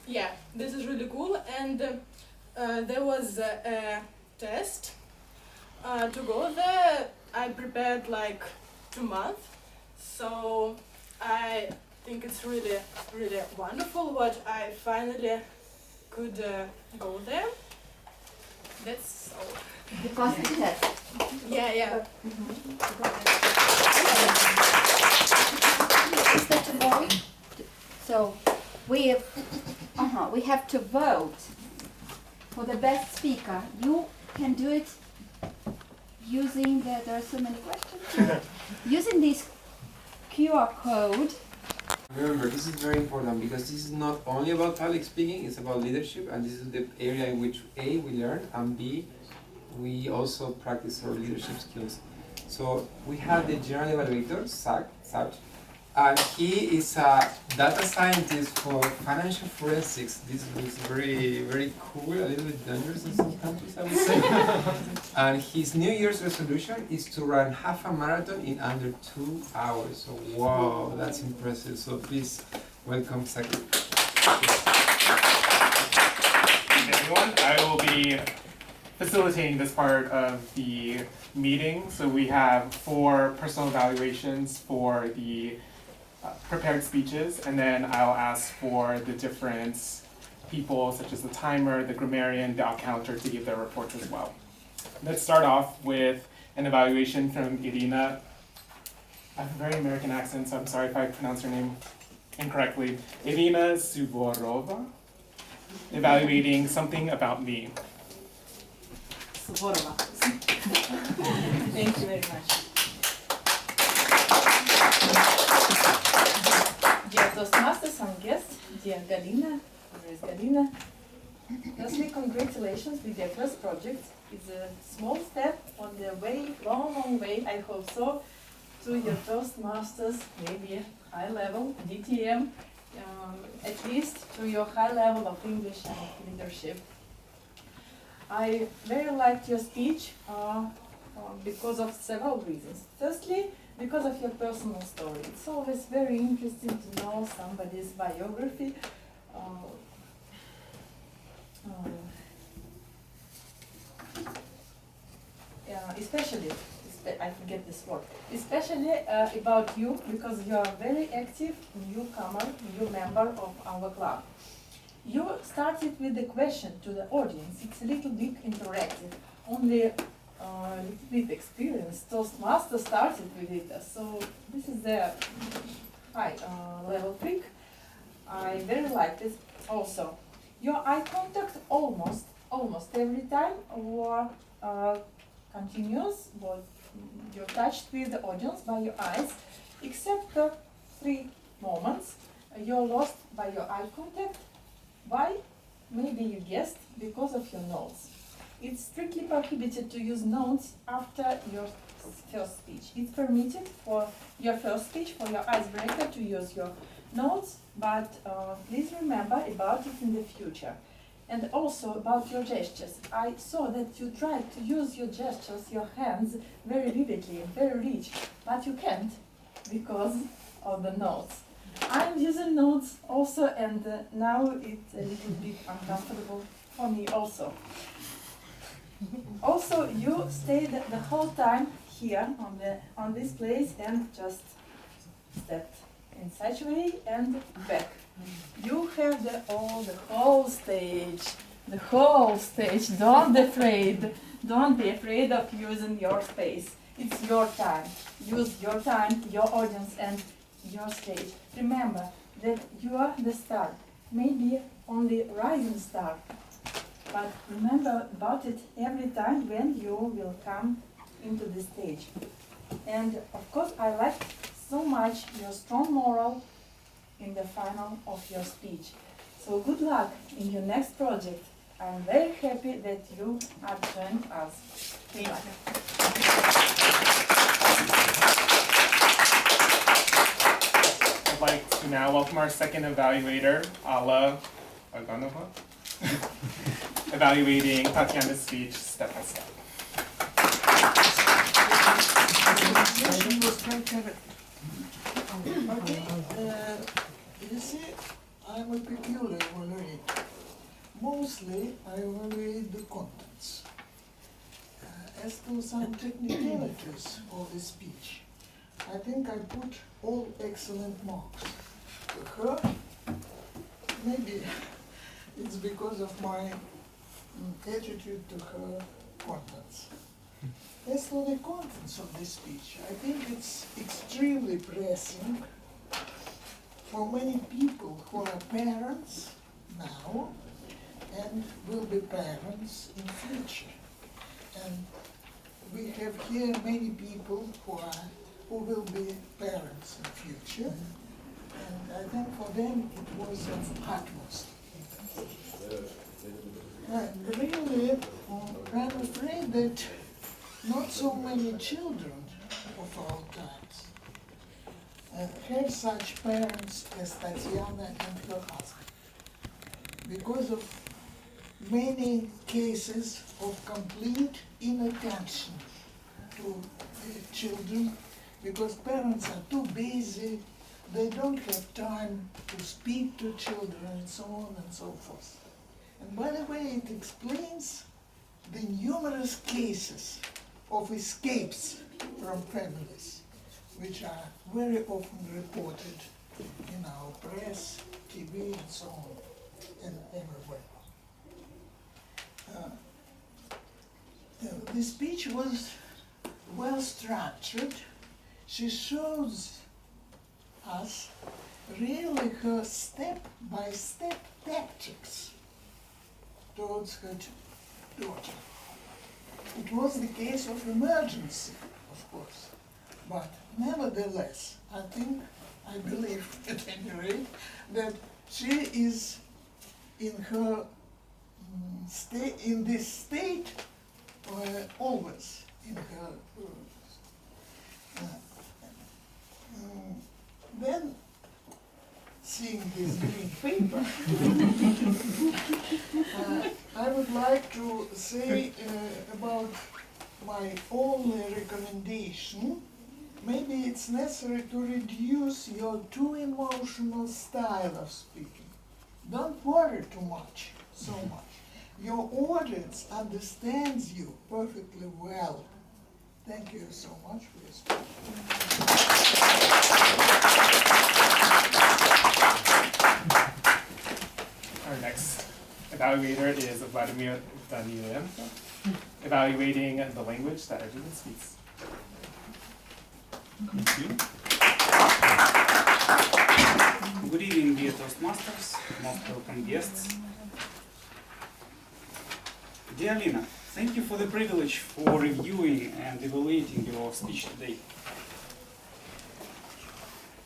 yeah, this is really cool. And there was a test to go there. I prepared like 2 months, so I think it's really, really wonderful what I finally could go there. That's all. You passed the test. Yeah, yeah. Is that to vote? So we have to vote for the best speaker. You can do it using there are so many questions. Using this QR code. Remember, this is very important because this is not only about public speaking, it's about leadership, and this is the area in which A, we learn, and B, we also practice our leadership skills. So we have the general evaluator, Saj, and he is a data scientist for financial forensics. This looks very, very cool, a little bit dangerous in some countries, I would say. And his New Year's resolution is to run half a marathon in under 2 hours. So wow, that's impressive. So please welcome Saj. Hey everyone, I will be facilitating this part of the meeting. So we have 4 personal evaluations for the prepared speeches, and then I'll ask for the different people, such as the timer, the grammarian, the counter, to give their reports as well. Let's start off with an evaluation from Irina. I have a very American accent, so I'm sorry if I pronounce her name incorrectly. Irina Suvorova, evaluating something about me. Suvorova. Thank you very much. Toastmasters and guests, dear Galina, where is Galina? Firstly, congratulations with your first project. It's a small step on the way, long way, I hope so, to your Toastmasters, maybe high level, DTM, at least to your high level of English and leadership. I very liked your speech because of several reasons. Firstly, because of your personal story. It's always very interesting to know somebody's biography. Especially, I forget this word, especially about you, because you are a very active newcomer, new member of our club. You started with the question to the audience. It's a little bit interactive. Only a little bit experienced Toastmaster started with it, so this is the high level trick. I very like this. Also, your eye contact almost every time or continuous, but you're touched with the audience by your eyes, except 3 moments you're lost by your eye contact. Why? Maybe you guessed, because of your notes. It's strictly prohibited to use notes after your first speech. It's permitted for your first speech, for your icebreaker, to use your notes, but please remember about it in the future. And also about your gestures. I saw that you tried to use your gestures, your hands, very vividly and very rich, but you can't because of the notes. I'm using notes also, and now it's a little bit uncomfortable for me also. Also, you stayed the whole time here on this place and just stepped in such a way and back. You have the whole stage. Don't be afraid of using your space. It's your time. Use your time, your audience, and your stage. Remember that you are the star, maybe only rising star. But remember about it every time when you will come into the stage. And of course, I liked so much your strong moral in the final of your speech. So good luck in your next project. I'm very happy that you have joined us. Thank you. I'd like to now welcome our second evaluator, Alla Aganova, evaluating Tatiana's speech step by step. Okay, you see, I'm a peculiar evaluator. Mostly, I evaluate the contents. As to some technicalities of the speech, I think I put all excellent marks. To her, maybe it's because of my attitude to her contents. As to the contents of this speech, I think it's extremely pressing for many people who are parents now and will be parents in future. And we have here many people who will be parents in future, and I think for them it was of utmost. Really, I'm afraid that not so many children of our times have such parents as Tatiana and her husband, because of many cases of complete inattention to children, because parents are too busy, they don't have time to speak to children, and so on and so forth. And by the way, it explains the numerous cases of escapes from families, which are very often reported in our press, TV, and so on, and everywhere. The speech was well structured. She shows us really her step-by-step tactics towards her daughter. It was the case of emergency, of course, but nevertheless, I think I believe at any rate, that she is in her in this state always in her. Then, seeing this green paper, I would like to say about my only recommendation. Maybe it's necessary to reduce your too emotional style of speaking. Don't worry too much, so much. Your audience understands you perfectly well. Thank you so much for your speech. Our next evaluator is Vladimir Danilenko, evaluating the language that everyone speaks. Thank you. Good evening, dear Toastmasters, most welcome guests. Dear Lina, thank you for the privilege for reviewing and evaluating your speech today.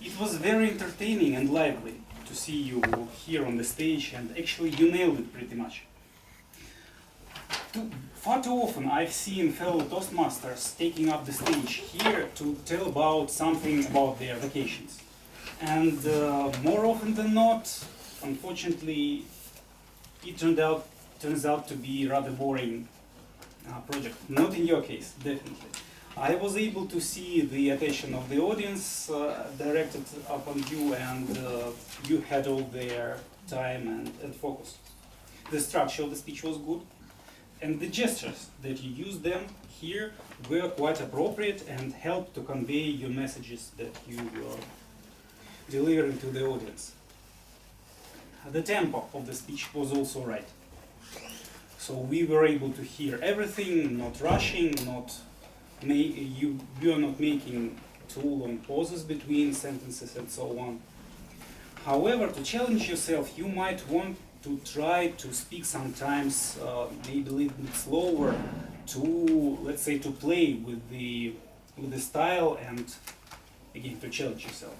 It was very entertaining and lively to see you here on the stage, and actually you nailed it pretty much. Far too often I've seen fellow Toastmasters taking up the stage here to tell about something about their vacations. And more often than not, unfortunately, it turns out to be rather boring project. Not in your case, definitely. I was able to see the attention of the audience directed upon you, and you had all their time and focus. The structure of the speech was good, and the gestures that you used them here were quite appropriate and helped to convey your messages that you were delivering to the audience. The tempo of the speech was also right. So we were able to hear everything, not rushing, you are not making too long pauses between sentences and so on. However, to challenge yourself, you might want to try to speak sometimes maybe a little bit slower, to, let's say, to play with the style and, again, to challenge yourself.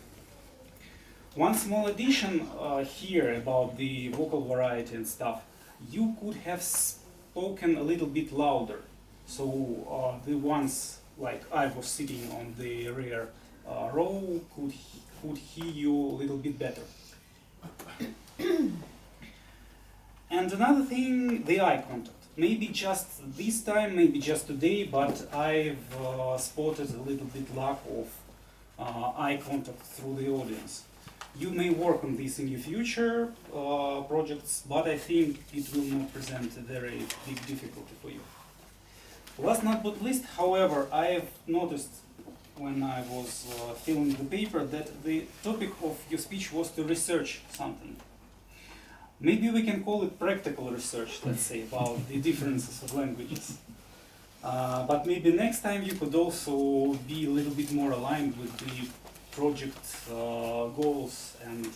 One small addition here about the vocal variety and stuff, you could have spoken a little bit louder. So the ones, like I was sitting on the rear row, could hear you a little bit better. And another thing, the eye contact. Maybe just this time, maybe just today, but I've spotted a little bit lack of eye contact through the audience. You may work on this in your future projects, but I think it will not present a very big difficulty for you. Last but not least, however, I have noticed when I was filling the paper that the topic of your speech was to research something. Maybe we can call it practical research, let's say, about the differences of languages. But maybe next time you could also be a little bit more aligned with the project goals and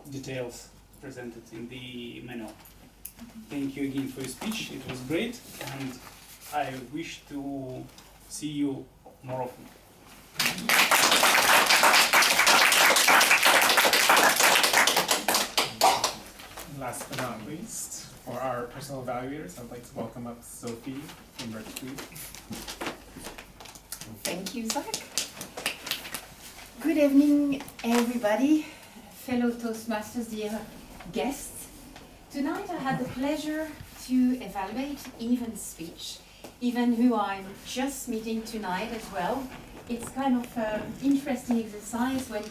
details presented in the manual. Thank you again for your speech, it was great, and I wish to see you more often. Last but not least, for our personal evaluators, I'd like to welcome up Sophie from Berkeley. Thank you, Zach. Good evening, everybody, fellow Toastmasters, dear guests. Tonight I had the pleasure to evaluate Evan's speech. Evan, who I'm just meeting tonight as well. It's kind of an interesting exercise when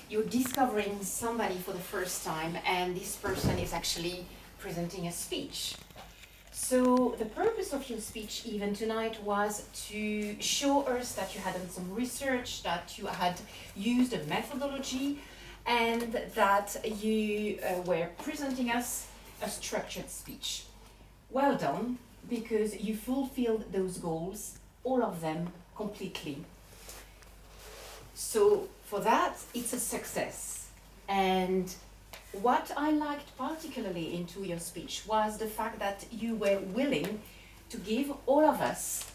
you're discovering somebody for the first time and this person is actually presenting a speech. So the purpose of your speech even tonight was to show us that you had done some research, that you had used a methodology, and that you were presenting us a structured speech. Well done, because you fulfilled those goals, all of them completely. So for that, it's a success. And what I liked particularly into your speech was the fact that you were willing to give all of us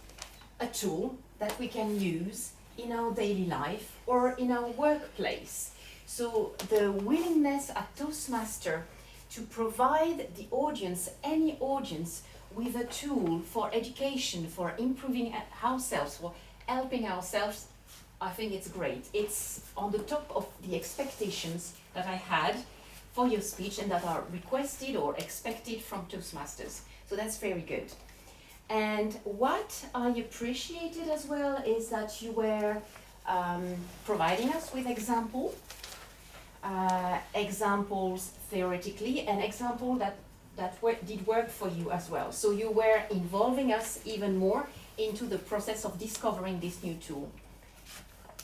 a tool that we can use in our daily life or in our workplace. So the willingness at Toastmaster to provide the audience, any audience, with a tool for education, for improving ourselves, for helping ourselves, I think it's great. It's on the top of the expectations that I had for your speech and that are requested or expected from Toastmasters. So that's very good. And what I appreciated as well is that you were providing us with examples theoretically, and examples that did work for you as well. So you were involving us even more into the process of discovering this new tool.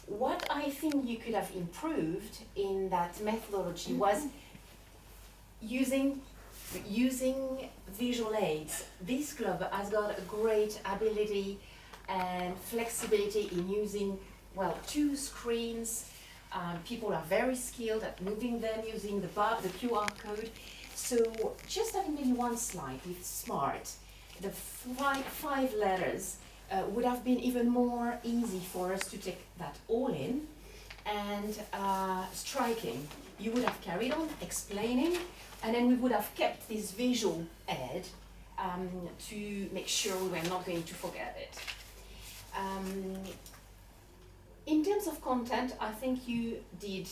What I think you could have improved in that methodology was using visual aids. This club has got a great ability and flexibility in using, well, 2 screens. People are very skilled at moving them using the QR code. So just having maybe one slide with SMART, the 5 letters, would have been even more easy for us to take that all in and striking. You would have carried on explaining, and then we would have kept this visual aid to make sure we were not going to forget it. In terms of content, I think you did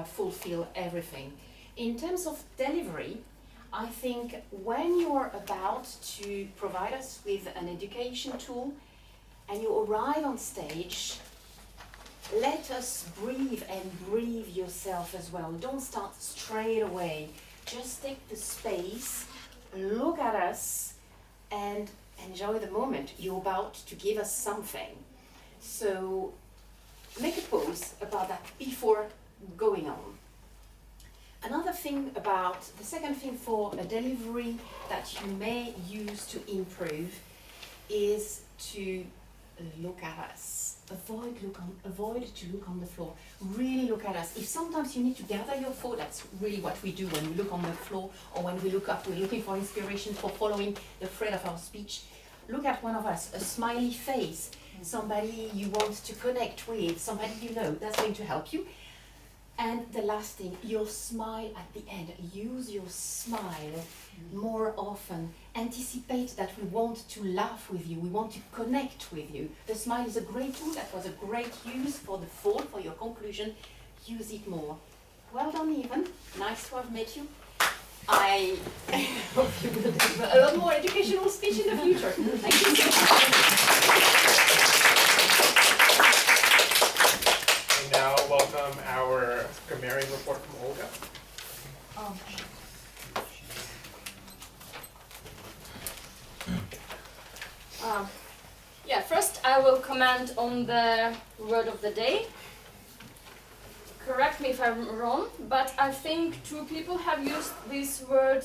fulfill everything. In terms of delivery, I think when you're about to provide us with an education tool and you arrive on stage, let us breathe and breathe yourself as well. Don't start straight away. Just take the space, look at us, and enjoy the moment. You're about to give us something. So make a pause about that before going on. Another thing about, the second thing for a delivery that you may use to improve is to look at us. Avoid to look on the floor. Really look at us. If sometimes you need to gather your thought, that's really what we do when we look on the floor or when we look up, we're looking for inspiration for following the thread of our speech. Look at one of us, a smiley face, somebody you want to connect with, somebody you know, that's going to help you. And the last thing, your smile at the end. Use your smile more often. Anticipate that we want to laugh with you, we want to connect with you. The smile is a great tool, that was a great use for the fall, for your conclusion. Use it more. Well done, Evan. Nice to have met you. I hope you will do a lot more educational speech in the future. Thank you so much. And now welcome our grammarian report from Olga. Yeah, first I will comment on the word of the day. Correct me if I'm wrong, but I think 2 people have used this word,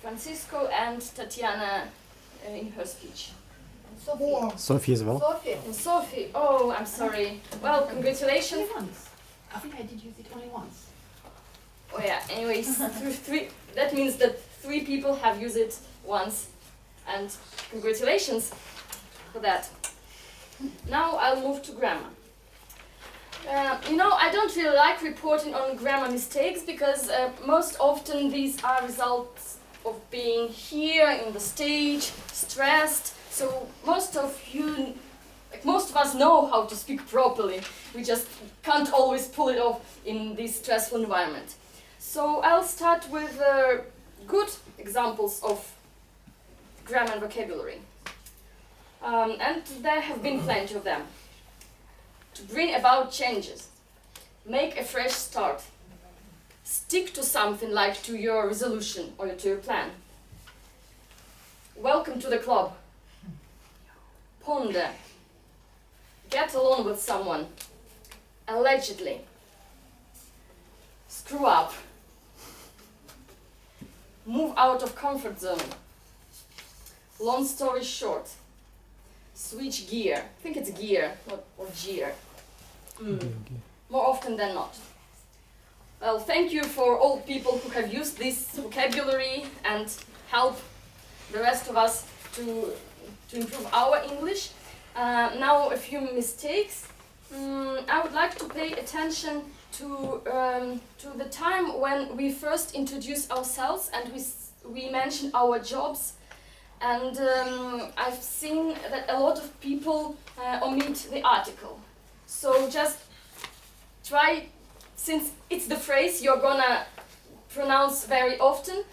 Francisco and Tatiana, in her speech. Sophie as well. Sophie, oh, I'm sorry. Well, congratulations. I think I did use it only once. Oh yeah, anyways, that means that 3 people have used it once, and congratulations for that. Now I'll move to grammar. You know, I don't really like reporting on grammar mistakes because most often these are results of being here in the stage, stressed. So most of us know how to speak properly. We just can't always pull it off in this stressful environment. So I'll start with good examples of grammar and vocabulary. And there have been plenty of them. To bring about changes, make a fresh start, stick to something like to your resolution or to your plan. Welcome to the club. Ponder. Get along with someone. Allegedly. Screw up. Move out of comfort zone. Long story short. Switch gear. I think it's gear, or gear. More often than not. Well, thank you for all people who have used this vocabulary and help the rest of us to improve our English. Now a few mistakes. I would like to pay attention to the time when we first introduced ourselves and we mentioned our jobs. And I've seen that a lot of people omit the article. So just try, since it's the phrase you're gonna pronounce very often,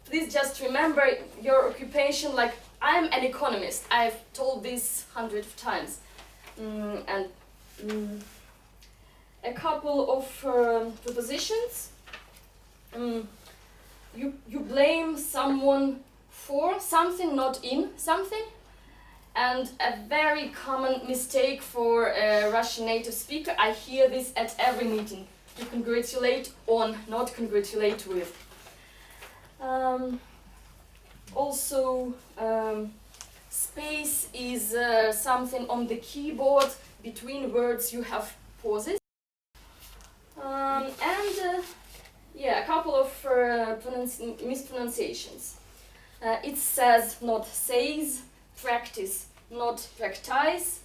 please just remember your occupation. Like, I'm an economist. I've told this hundreds of times. A couple of prepositions. You blame someone for something, not in something. And a very common mistake for a Russian native speaker, I hear this at every meeting. To congratulate on, not congratulate with. Also, space is something on the keyboard. Between words you have pauses. Yeah, a couple of mispronunciations. It says, not says, practice, not practice.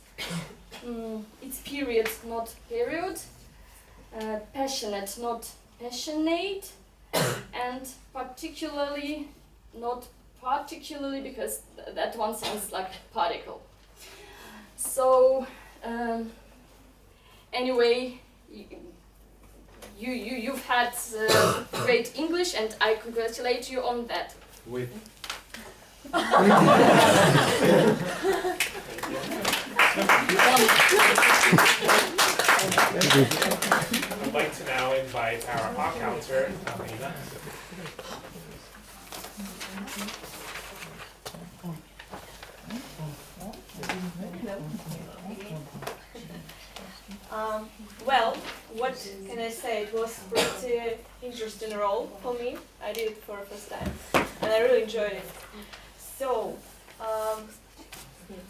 It's period, not period. Passionate, not passionate. And particularly, not particularly, because that one sounds like particle. So, anyway, you've had great English, and I congratulate you on that. With. I'd like to now invite our accountant, Alina. Well, what can I say? It was a pretty interesting role for me. I did it for the first time, and I really enjoyed it. So,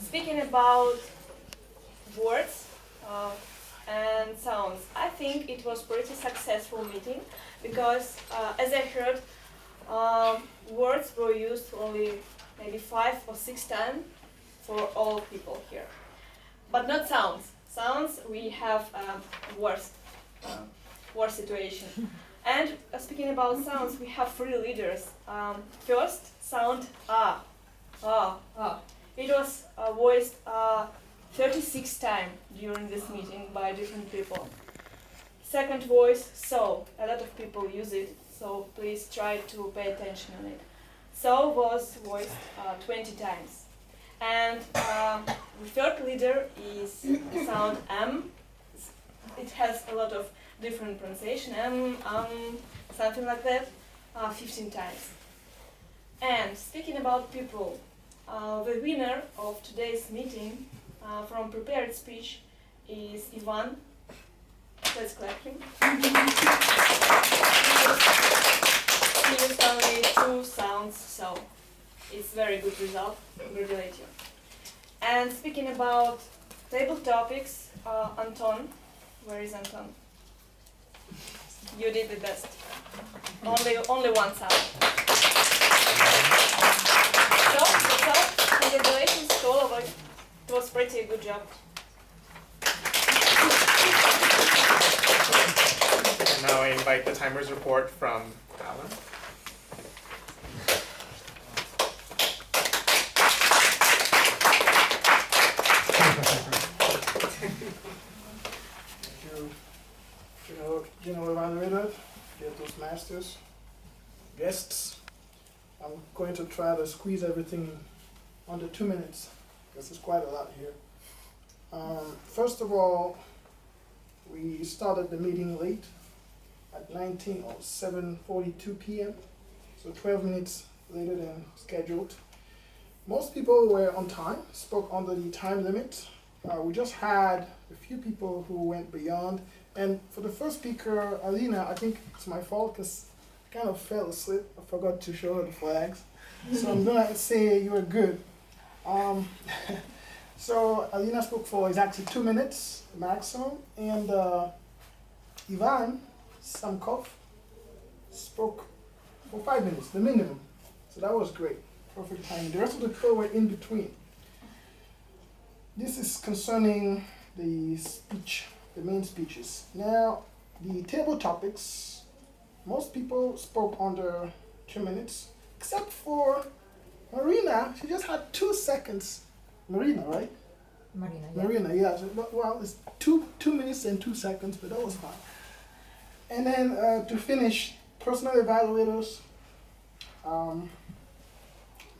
speaking about words and sounds, I think it was pretty successful meeting because, as I heard, words were used only maybe 5 or 6 times for all people here, but not sounds. Sounds, we have worse situation. And speaking about sounds, we have 3 leaders. First, sound ah, ah, ah. It was voiced 36 times during this meeting by different people. Second voice, so. A lot of people use it, so please try to pay attention on it. So was voiced 20 times. And the third leader is sound M. It has a lot of different pronunciation, something like that, 15 times. And speaking about people, the winner of today's meeting from prepared speech is Ivan. Let's clap him. He used only 2 sounds, so it's very good result. Congratulate you. And speaking about table topics, Anton, where is Anton? You did the best. Only 1 sound. So congratulations to all of you. It was pretty good job. And now I invite the timers report from Alan. General evaluator, dear Toastmasters, guests. I'm going to try to squeeze everything under 2 minutes because there's quite a lot here. First of all, we started the meeting late at 7:42 p.m., so 12 minutes later than scheduled. Most people were on time, spoke under the time limit. We just had a few people who went beyond. And for the first speaker, Alina, I think it's my fault because I kind of fell asleep. I forgot to show her the flags. So I'm going to say you were good. So Alina spoke for exactly 2 minutes maximum. And Ivan Samkov spoke for 5 minutes, the minimum. So that was great. Perfect timing. The rest of the people were in between. This is concerning the main speeches. Now, the table topics, most people spoke under 2 minutes, except for Marina. She just had 2 seconds. Marina, right? Marina, yeah. Marina, yeah. So, well, it's 2 minutes and 2 seconds, but that was fine. And then to finish, personal evaluators.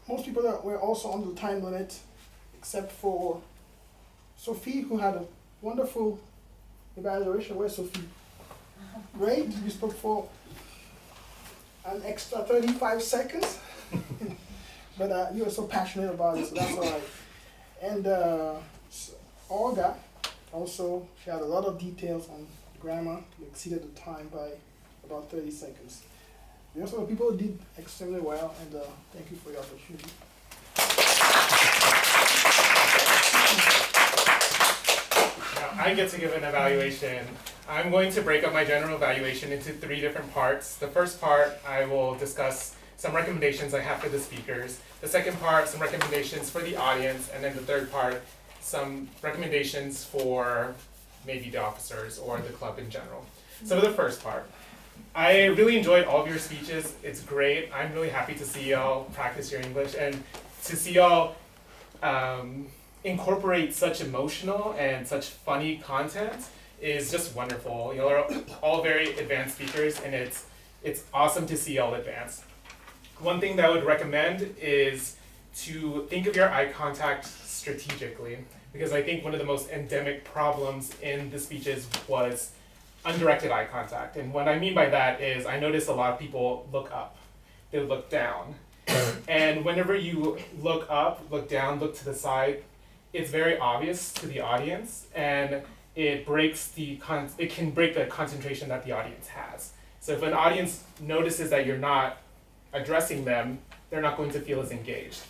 Most people were also on the time limit, except for Sophie, who had a wonderful evaluation. Where's Sophie? Great, you spoke for an extra 35 seconds. But you were so passionate about it, so that's all right. And Olga, also, she had a lot of details on grammar. You exceeded the time by about 30 seconds. The rest of the people did extremely well, and thank you for your opportunity. Now I get to give an evaluation. I'm going to break up my general evaluation into 3 different parts. The first part, I will discuss some recommendations I have for the speakers. The second part, some recommendations for the audience. And then the third part, some recommendations for maybe the officers or the club in general. So the first part, I really enjoyed all of your speeches. It's great. I'm really happy to see y'all practice your English and to see y'all incorporate such emotional and such funny content is just wonderful. Y'all are all very advanced speakers, and it's awesome to see y'all advance. One thing that I would recommend is to think of your eye contact strategically, because I think one of the most endemic problems in the speeches was undirected eye contact. And what I mean by that is I notice a lot of people look up, they look down. And whenever you look up, look down, look to the side, it's very obvious to the audience, and it can break the concentration that the audience has. So if an audience notices that you're not addressing them, they're not going to feel as engaged.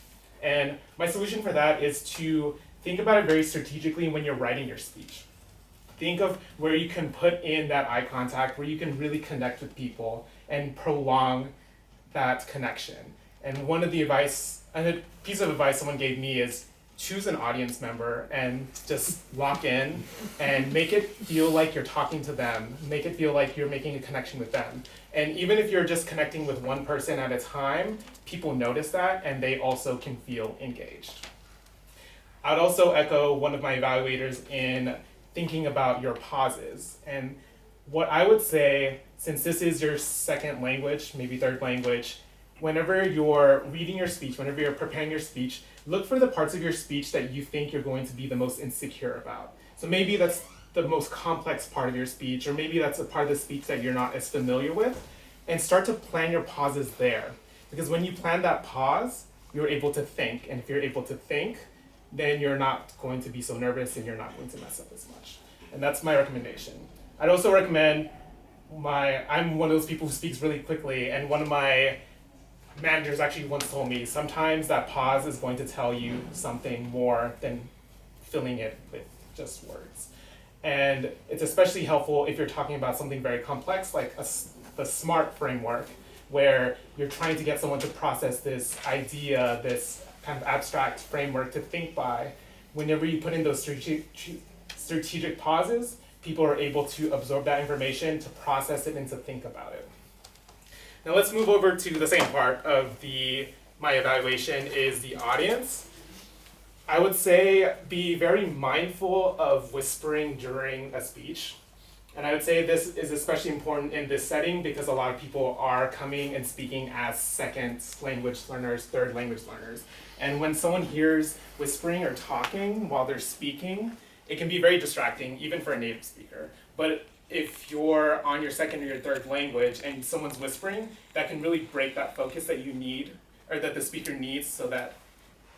And my solution for that is to think about it very strategically when you're writing your speech. Think of where you can put in that eye contact, where you can really connect with people and prolong that connection. And one of the advice, a piece of advice someone gave me is choose an audience member and just lock in and make it feel like you're talking to them, make it feel like you're making a connection with them. And even if you're just connecting with one person at a time, people notice that and they also can feel engaged. I'd also echo one of my evaluators in thinking about your pauses. And what I would say, since this is your second language, maybe third language, whenever you're reading your speech, whenever you're preparing your speech, look for the parts of your speech that you think you're going to be the most insecure about. So maybe that's the most complex part of your speech, or maybe that's a part of the speech that you're not as familiar with, and start to plan your pauses there. Because when you plan that pause, you're able to think, and if you're able to think, then you're not going to be so nervous and you're not going to mess up as much. And that's my recommendation. I'd also recommend I'm one of those people who speaks really quickly, and one of my managers actually once told me sometimes that pause is going to tell you something more than filling it with just words. And it's especially helpful if you're talking about something very complex like the SMART framework, where you're trying to get someone to process this idea, this kind of abstract framework to think by. Whenever you put in those strategic pauses, people are able to absorb that information, to process it, and to think about it. Now let's move over to the second part of my evaluation is the audience. I would say be very mindful of whispering during a speech. And I would say this is especially important in this setting because a lot of people are coming and speaking as second language learners, third language learners. And when someone hears whispering or talking while they're speaking, it can be very distracting, even for a native speaker. But if you're on your second or your third language and someone's whispering, that can really break that focus that you need, or that the speaker needs so that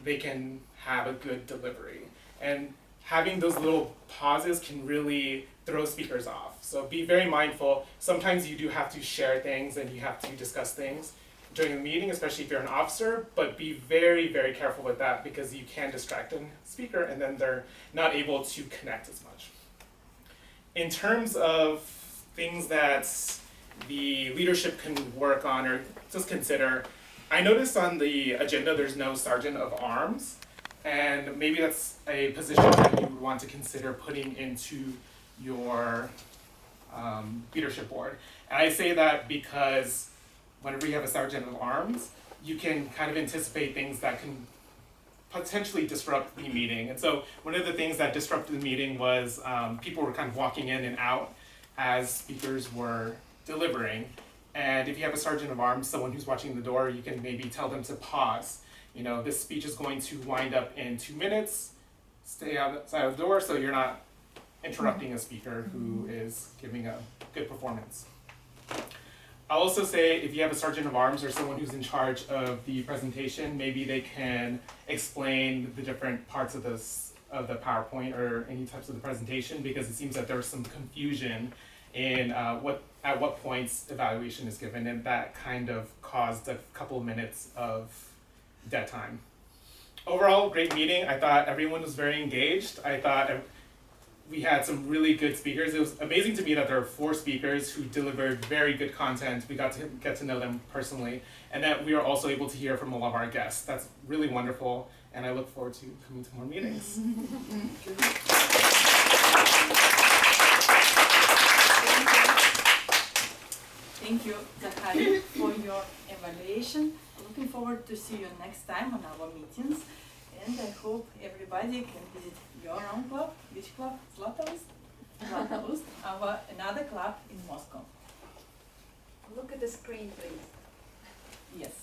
they can have a good delivery. And having those little pauses can really throw speakers off. So be very mindful. Sometimes you do have to share things and you have to discuss things during the meeting, especially if you're an officer, but be very, very careful with that because you can distract a speaker and then they're not able to connect as much. In terms of things that the leadership can work on or just consider, I noticed on the agenda there's no sergeant of arms. And maybe that's a position that you would want to consider putting into your leadership board. And I say that because whenever you have a sergeant of arms, you can kind of anticipate things that can potentially disrupt the meeting. And so one of the things that disrupted the meeting was people were kind of walking in and out as speakers were delivering. And if you have a sergeant of arms, someone who's watching the door, you can maybe tell them to pause. You know, this speech is going to wind up in 2 minutes. Stay outside of the door so you're not interrupting a speaker who is giving a good performance. I'll also say if you have a sergeant of arms or someone who's in charge of the presentation, maybe they can explain the different parts of the PowerPoint or any types of the presentation, because it seems that there was some confusion in at what points evaluation is given, and that kind of caused a couple of minutes of dead time. Overall, great meeting. I thought everyone was very engaged. I thought we had some really good speakers. It was amazing to me that there are 4 speakers who delivered very good content. We got to get to know them personally, and that we are also able to hear from a lot of our guests. That's really wonderful, and I look forward to coming to more meetings. Thank you, Zachary, for your evaluation. Looking forward to see you next time on our meetings, and I hope everybody can visit your own club. Which club? Zlatoust? Zlatoust, our another club in Moscow. Look at the screen, please. Yes.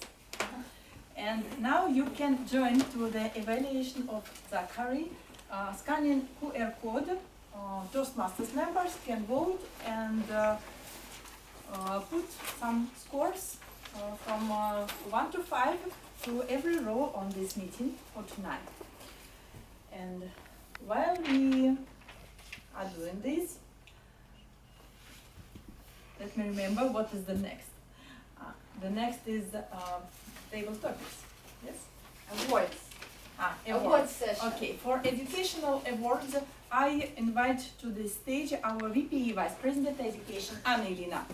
And now you can join to the evaluation of Zachary, scanning QR code. Toastmasters members can vote and put some scores from 1 to 5 to every row on this meeting for tonight. And while we are doing this, let me remember what is the next. The next is table topics. Yes? Awards. Awards session. Okay, for educational awards, I invite to the stage our VP Vice President Education, Anna Ilina.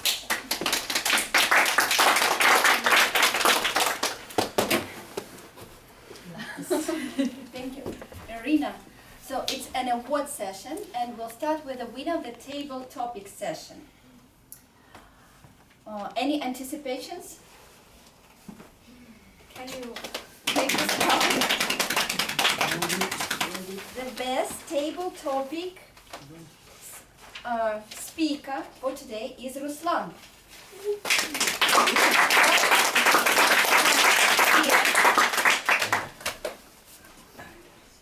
Thank you. Irina. So it's an award session, and we'll start with the winner of the table topic session. Any anticipations? Can you take this down? The best table topic speaker for today is Ruslan.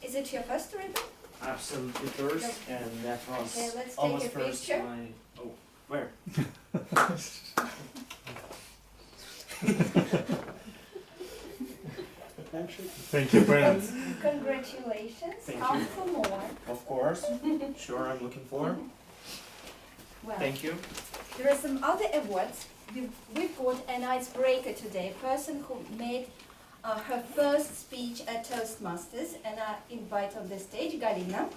Is it your first ribbon? Absolutely first, and that was Okay, let's almost take a first. picture. Oh, where? Thank you, Brent. Congratulations. Thank Come you. for more. Of course. Sure, I'm looking for. Well, Thank you. there are some other awards. We've got an icebreaker today, a person who made her first speech at Toastmasters, and I invite on the stage Galina.